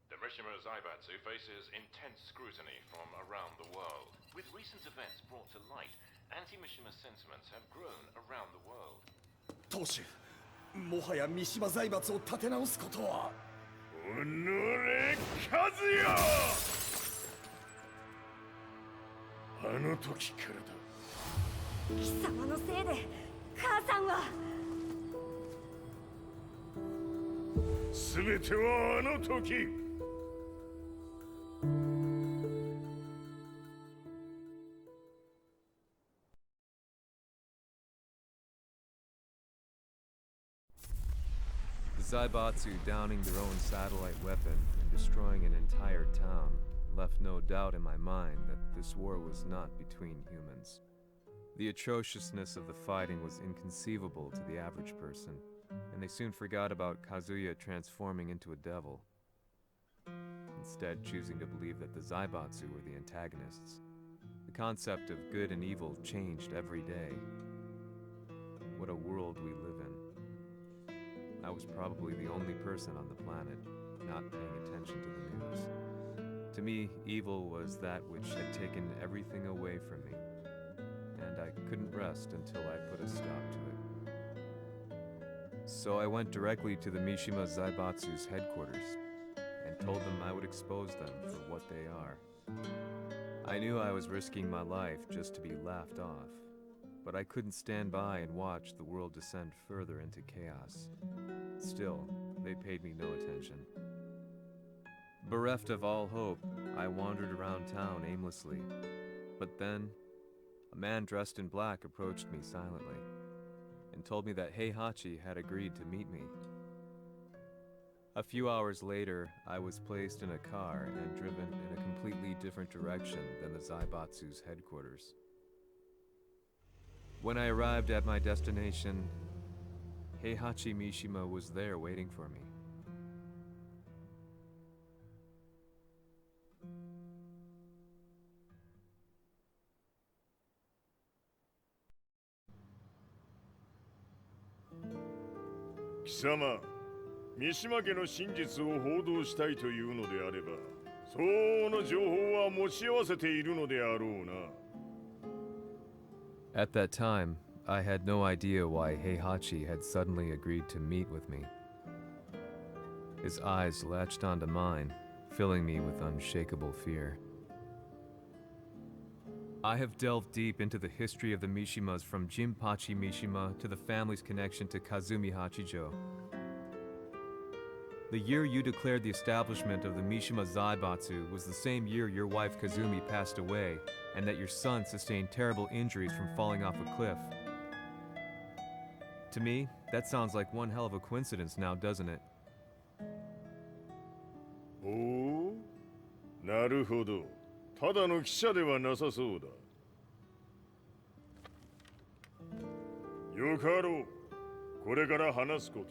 The Mishima Zaibatsu faces intense scrutiny from around the world. With recent events brought to light, anti-Mishima sentiments have grown around the world. 当主、もはや三島財閥を立て直すことは。おのれ、和也。あの時からだ。貴様のせいで母さんは。全てはあの時。The Zaibatsu downing their own satellite weapon and destroying an entire town left no doubt in my mind that this war was not between humans. The atrociousness of the fighting was inconceivable to the average person, and they soon forgot about Kazuya transforming into a devil, instead choosing to believe that the Zaibatsu were the antagonists. The concept of good and evil changed every day. What a world we live in. I was probably the only person on the planet not paying attention to the news. To me, evil was that which had taken everything away from me, and I couldn't rest until I put a stop to it. So I went directly to the Mishima Zaibatsu's headquarters and told them I would expose them for what they are. I knew I was risking my life just to be laughed off, but I couldn't stand by and watch the world descend further into chaos. Still, they paid me no attention. Bereft of all hope, I wandered around town aimlessly. But then, a man dressed in black approached me silently and told me that Heihachi had agreed to meet me. A few hours later, I was placed in a car and driven in a completely different direction than the Zaibatsu's headquarters. When I arrived at my destination, Heihachi Mishima was there waiting for me. "貴様、三島家の真実を報道したいというのであれば、相応の情報は持ち合わせているのであろうな。" At that time, I had no idea why Heihachi had suddenly agreed to meet with me. His eyes latched onto mine, filling me with unshakable fear. I have delved deep into the history of the Mishimas from Jinpachi Mishima to the family's connection to Kazumi Hachijo. The year you declared the establishment of the Mishima Zaibatsu was the same year your wife Kazumi passed away, and that your son sustained terrible injuries from falling off a cliff. To me, that sounds like one hell of a coincidence now, doesn't it? おお、なるほど。ただの記者ではなさそうだ。よかろう。これから話すこと、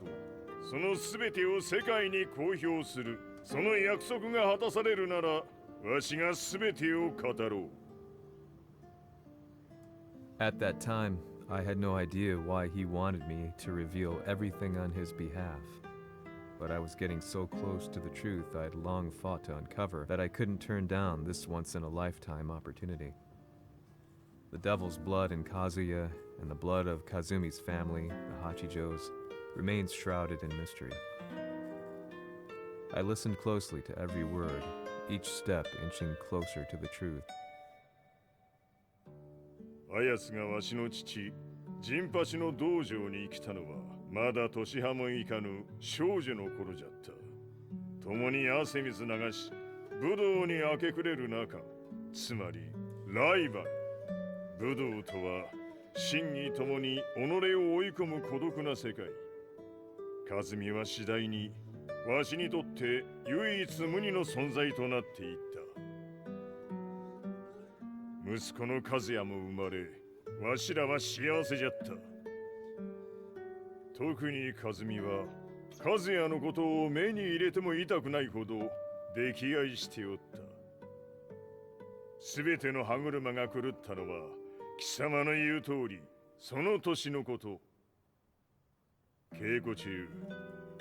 そのすべてを世界に公表する。その約束が果たされるなら、わしがすべてを語ろう。At that time, I had no idea why he wanted me to reveal everything on his behalf. But I was getting so close to the truth I'd long fought to uncover that I couldn't turn down this once-in-a-lifetime opportunity. The devil's blood in Kazuya and the blood of Kazumi's family, the Hachijos, remains shrouded in mystery. I listened closely to every word, each step inching closer to the truth. あやつがわしの父、ジンパチの道場に来たのは、まだ年半もいかぬ少女の頃じゃった。共に汗水流し、武道に明け暮れる中、つまりライバル。武道とは、真偽ともに己を追い込む孤独な世界。和美は次第に、わしにとって唯一無二の存在となっていった。息子の和也も生まれ、わしらは幸せじゃった。特に和美は、和也のことを目に入れても痛くないほど溺愛しておった。すべての歯車が狂ったのは、貴様の言う通り、その年のこと。稽古中、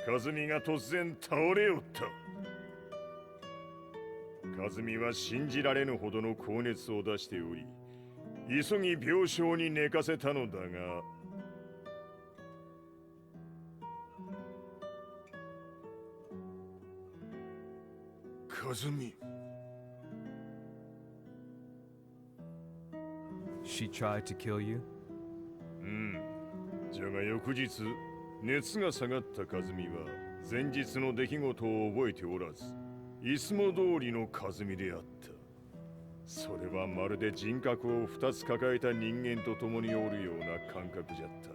和美が突然倒れおった。和美は信じられぬほどの高熱を出しており、急ぎ病床に寝かせたのだが、和美。She tried to kill you? じゃが翌日、熱が下がった和美は前日の出来事を覚えておらず、いつも通りの和美であった。それはまるで人格を2つ抱えた人間と共におるような感覚じゃった。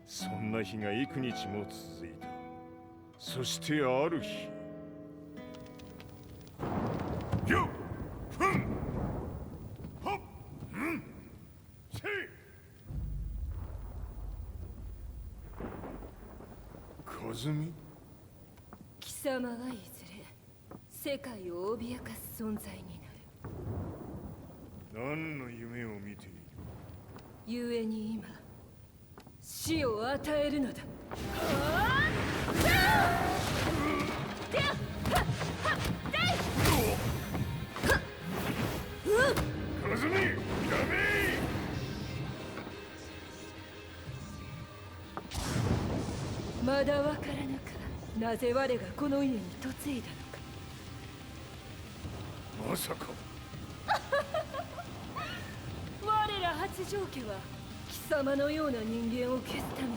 そんな日が幾日も続いた。そしてある日、よっふんはっんせい和美。貴様はいずれ世界を脅かす存在になる。何の夢を見ている？故に今死を与えるのだ。和美、やめ！まだわからぬか、なぜ我がこの家に嫁いだのか。まさか我ら八丈家は貴様のような人間を消すために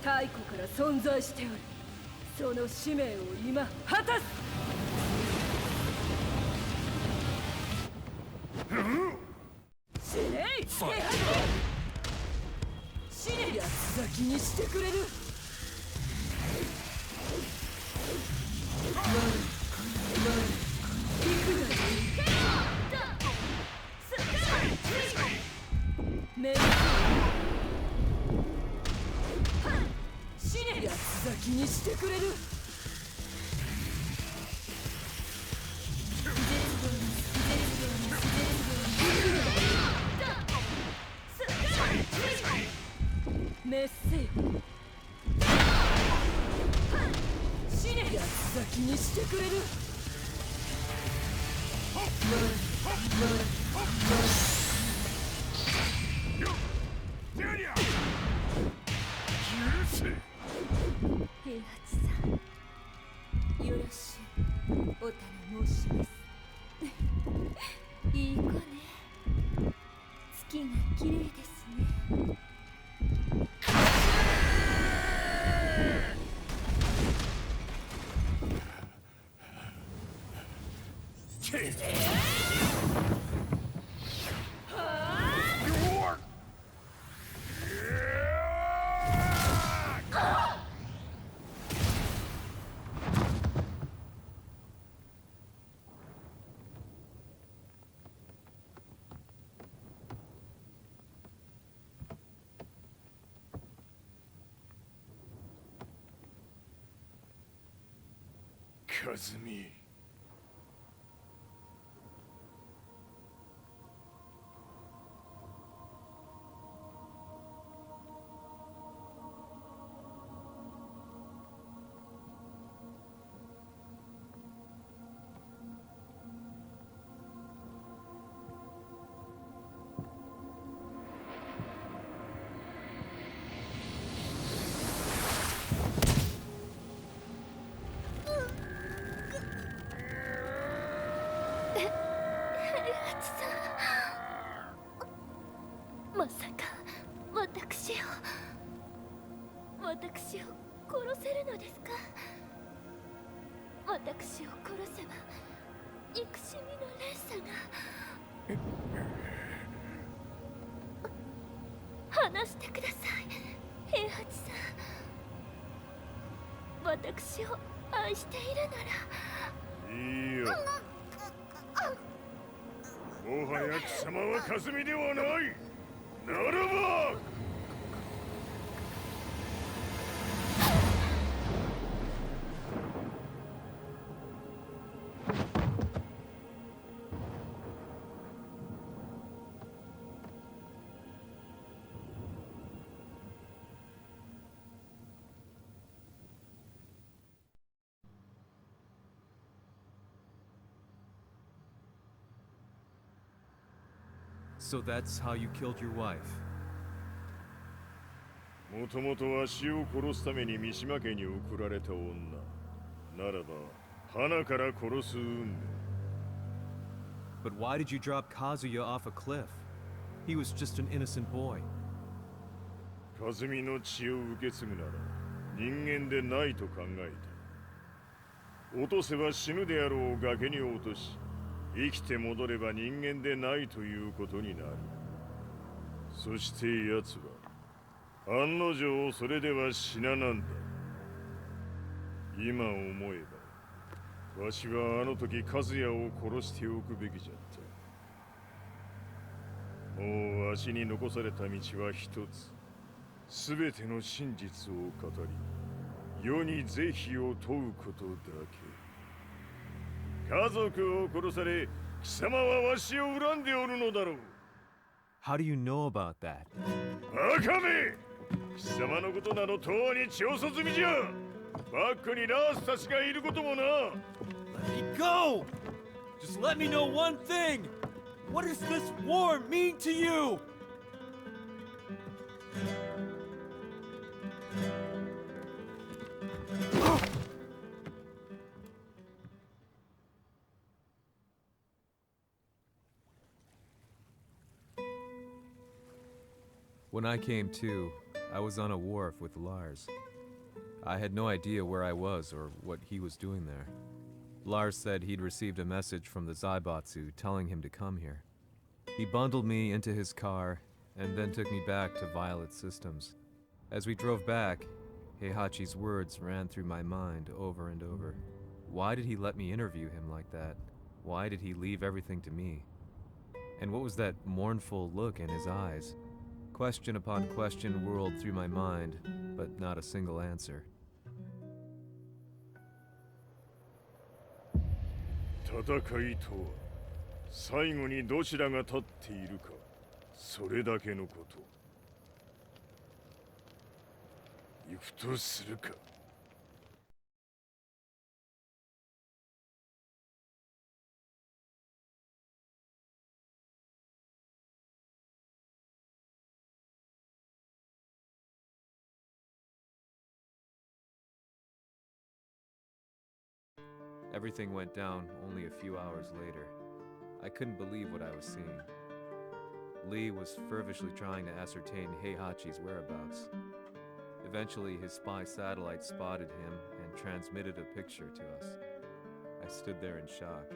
太古から存在しておる。その使命を今果たす。死ねい、死ねやつ咲きにしてくれる。死ねやつ咲きにしてくれる。メッセ死ねやつ咲きにしてくれる。平八さん、月が綺麗ですね。和美。まさか私を殺せるのですか？私を殺せば憎しみの連鎖が。話してください、平八さん。私を愛しているなら。いいよ。もはや貴様は和美ではない。ならばSo that's how you killed your wife. もともとわしを殺すために三島家に送られた女。ならば花から殺す運命。 But why did you drop Kazuya off a cliff? He was just an innocent boy. 和美の血を受け継ぐなら人間でないと考えた。落とせば死ぬであろう崖に落とし、生きて戻れば人間でないということになる。そして奴は案の定それでは死ななんだ。今思えばわしはあの時和也を殺しておくべきじゃった。もうわしに残された道は一つ。すべての真実を語り、世に是非を問うことだけ。家族を殺され、貴様はわしを恨んでおるのだろう。How do you know about that? 赤目！貴様のことなど永遠に調査済みじゃ。バックにラースたちがいることもな。Let me go! Just let me know one thing! What does this war mean to you? When I came to, I was on a wharf with Lars. I had no idea where I was or what he was doing there. Lars said he'd received a message from the Zaibatsu telling him to come here. He bundled me into his car and then took me back to Violet Systems. As we drove back, Heihachi's words ran through my mind over and over. Why did he let me interview him like that? Why did he leave everything to me? And what was that mournful look in his eyes? Question upon question whirled through my mind, but not a single answer. 戦いとは最後にどちらが立っているか、それだけのこと。行くとするか。Everything went down only a few hours later. I couldn't believe what I was seeing. Lee was feverishly trying to ascertain Heihachi's whereabouts. Eventually, his spy satellite spotted him and transmitted a picture to us. I stood there in shock.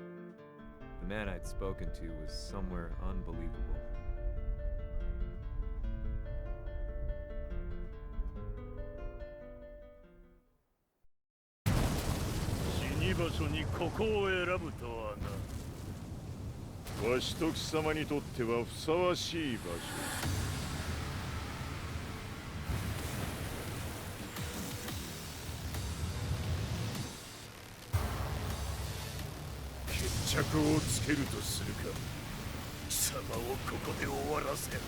The man I'd spoken to was somewhere unbelievable. "わしと貴様にとってはふさわしい場所」決着をつけるとするか。貴様をここで終わらせる。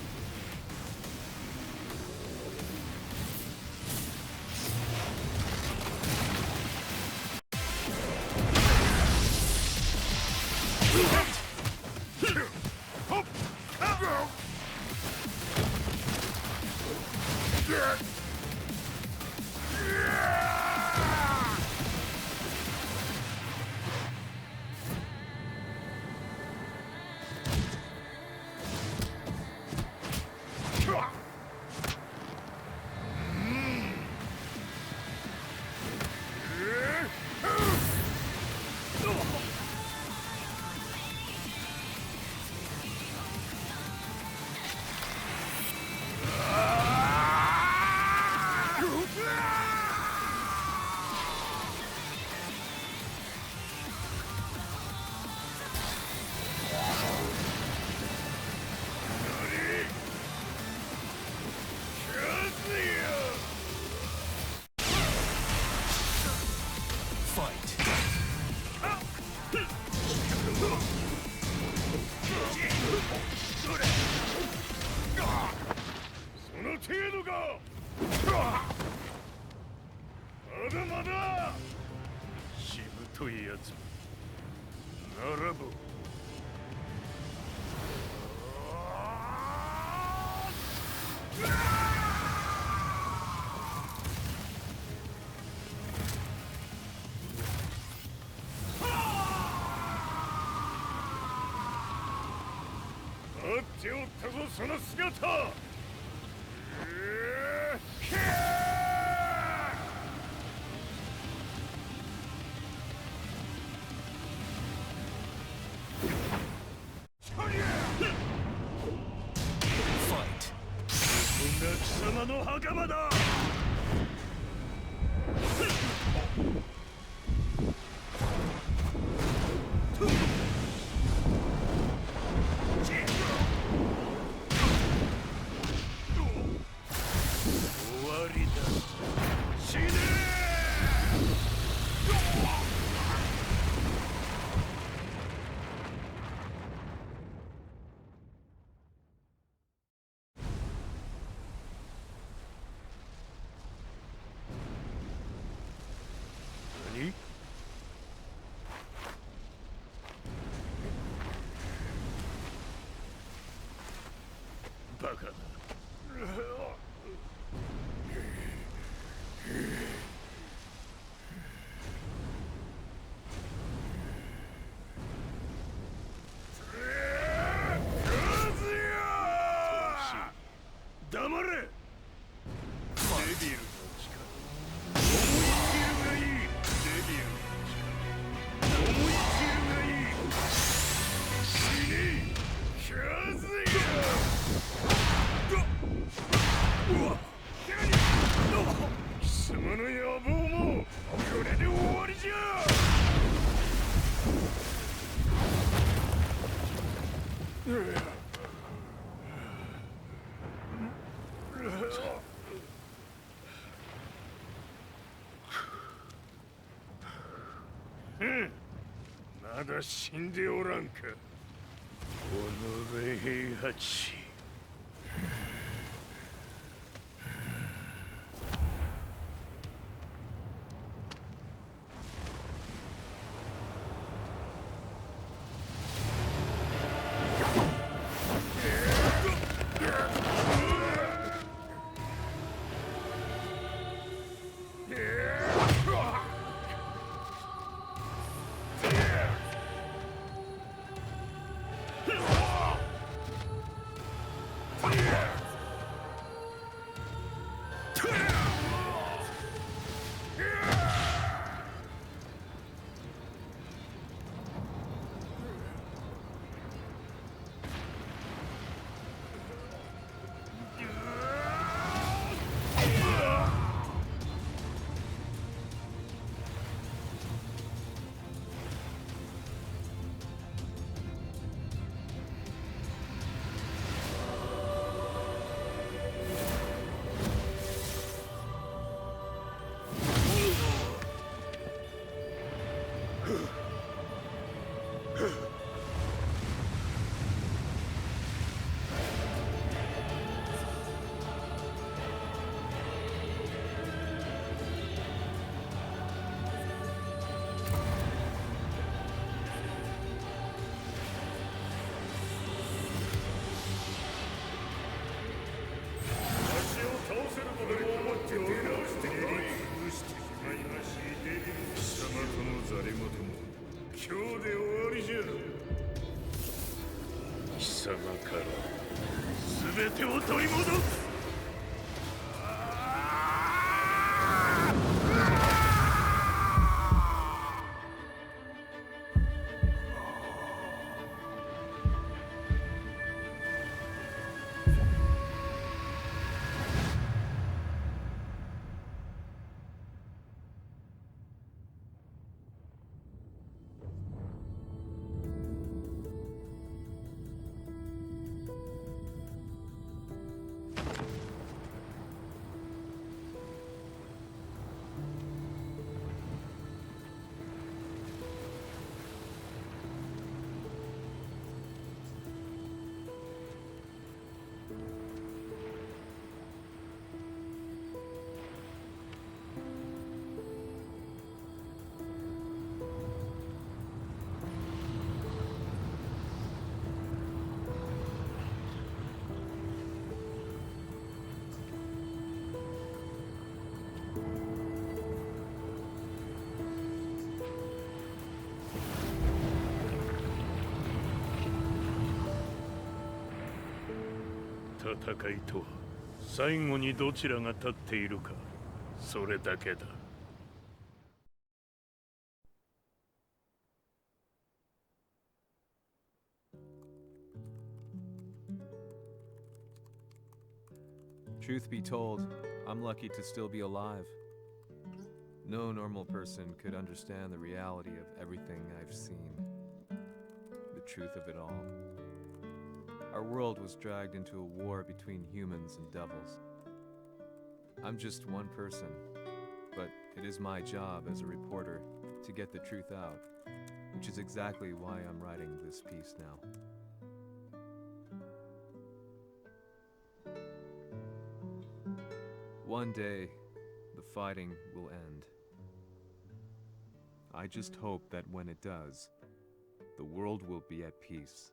待っておったぞその姿。貴様の袴だ。バカだ。黙れ。デビルの力。思い切るがいい。デビルの力。思い切るがいい。死ね。カズヤ。貴様の野望もこれで終わりじゃ。まだ死んでおらんか。おのれ平八。から全てを取り戻す。戦いとは最後にどちらが立っているか、それだけだ。Truth be told, I'm lucky to still be alive. No normal person could understand the reality of everything I've seen, the truth of it all. Our world was dragged into a war between humans and devils. I'm just one person, but it is my job as a reporter to get the truth out, which is exactly why I'm writing this piece now. One day, the fighting will end. I just hope that when it does, the world will be at peace.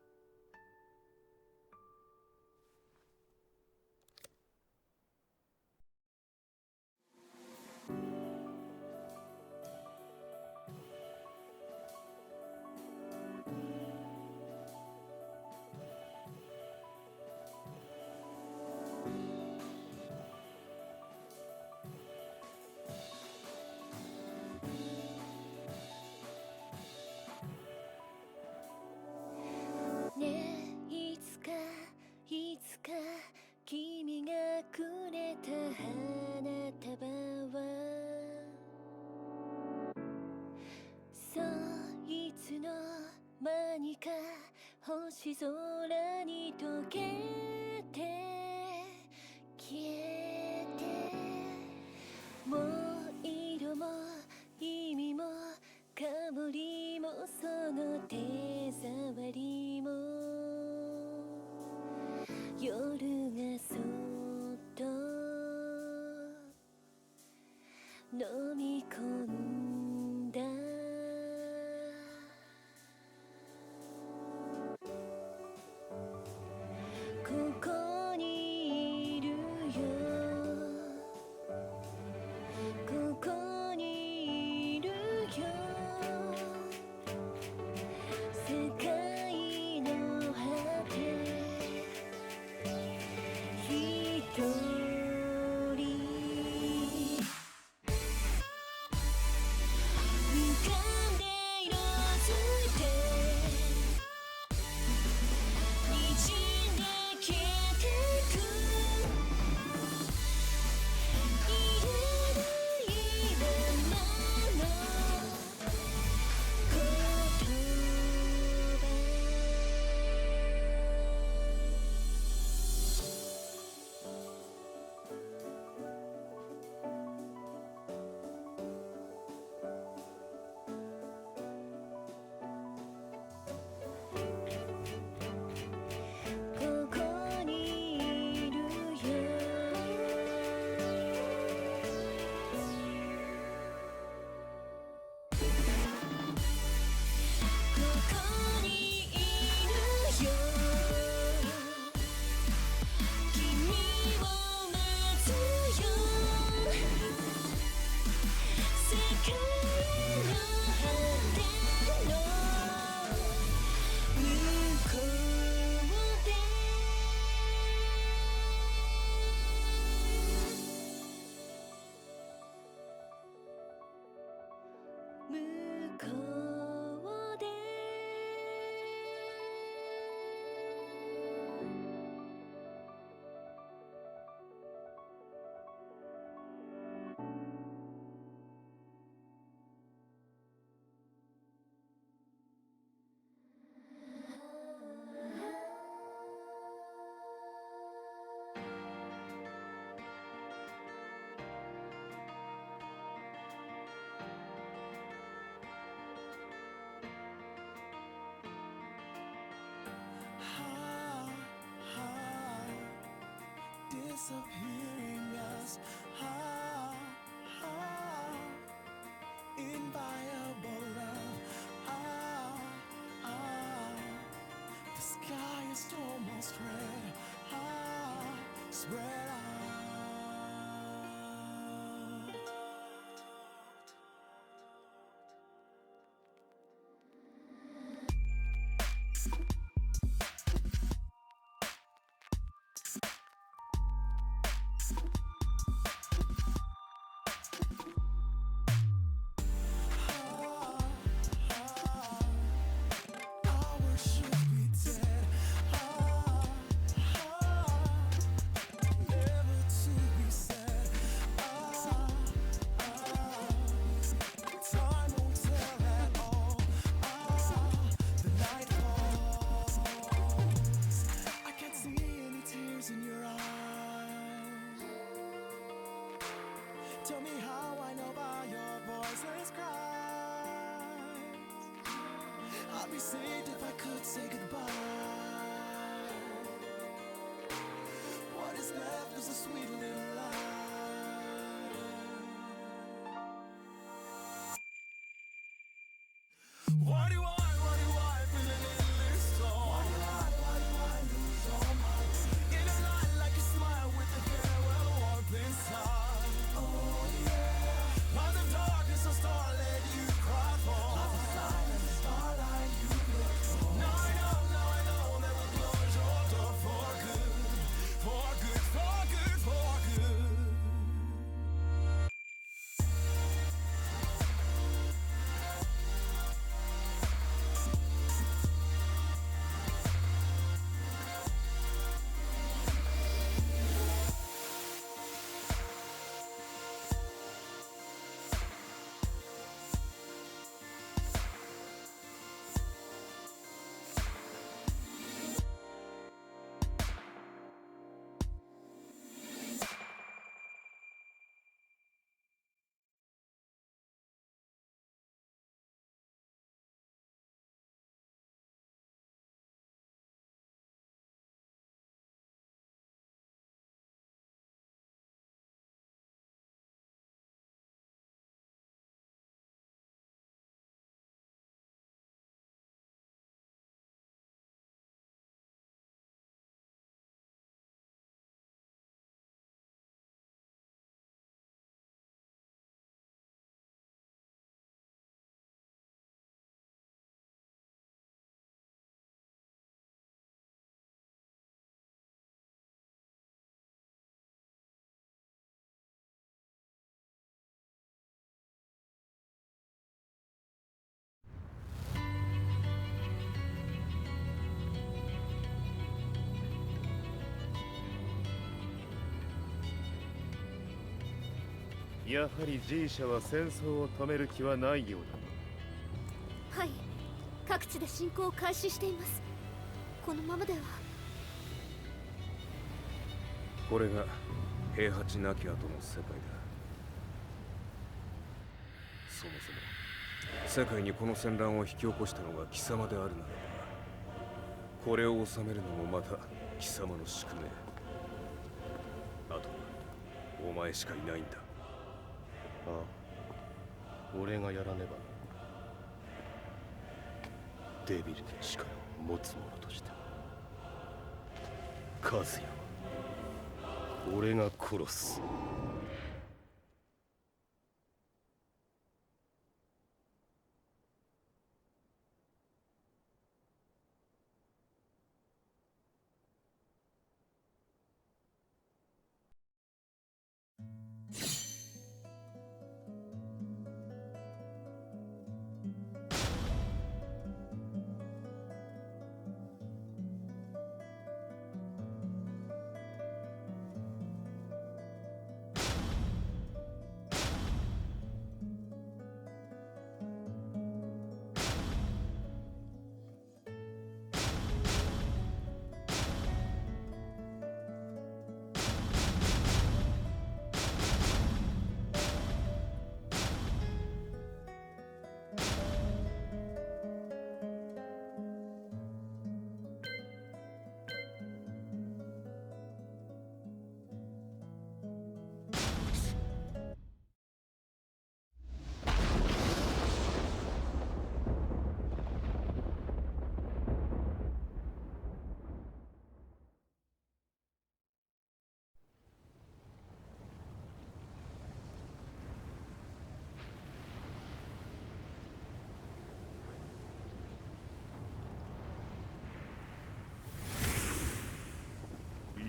向こうでdisappearing us. Inviolable love. The sky is almost red. Spread out. Ours should be dead. Never to be said. Time won't tell at all. The night falls. I can't see any tears in your eyes. Tell me how I know by your voiceless cries. I'd be saved if I could say goodbye. What is left is a sweet little lie. Why do I feel an endless storm? Why do I lose all my dreams? In a night like a smile with a farewell warmth inside. Oh yeah. While the darkness of starlit you cry for. Like a silent starlight you look for. Now I know that we'll close your door for good. For good, for good, for good.やはり G 社は戦争を止める気はないようだ。はい、各地で侵攻を開始しています。このままでは。これが平八なき後の世界だ。そもそも世界にこの戦乱を引き起こしたのが貴様であるならば、これを治めるのもまた貴様の宿命。あとはお前しかいないんだ。ああ、俺がやらねば。デビルの力を持つ者として和也は俺が殺す。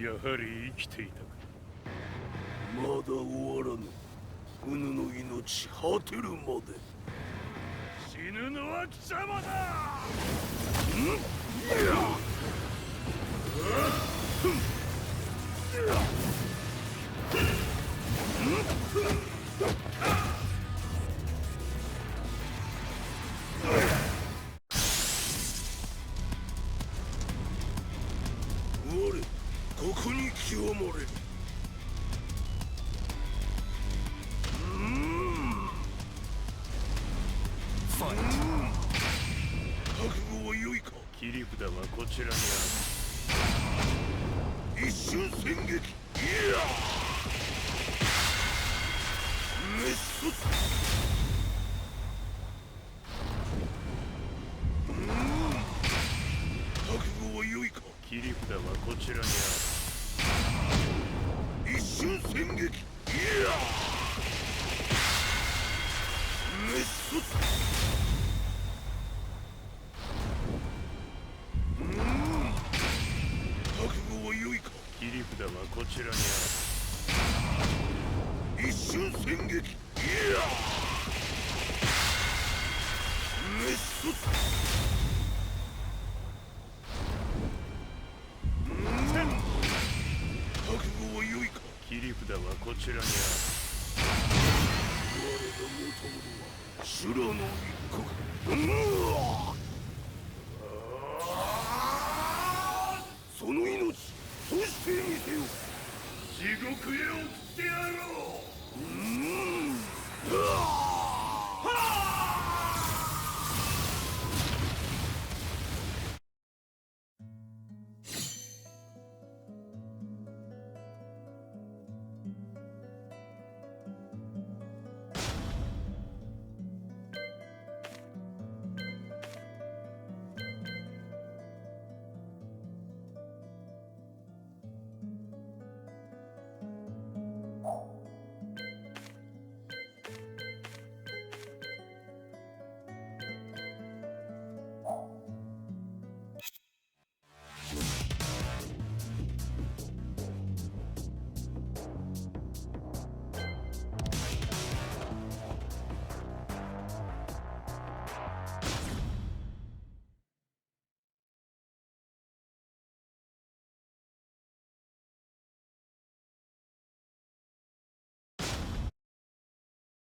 やはり生きていたか。まだ終わらぬ。うぬの命果てるまで。死ぬのは貴様だ。我ここに清まれる。覚悟は良いか。切り札はこちらにある。一瞬戦撃。いや滅卒。覚悟は良いか。切り札はこちらにある。一瞬戦撃。いや滅卒。覚悟は良いか。切り札はこちらにある。一瞬戦撃。いや滅卒。覚悟は良いか。切り札はこちらにある。我が求むのは修羅の一刻。その命そしてみせよ。地獄へ送ってやろう。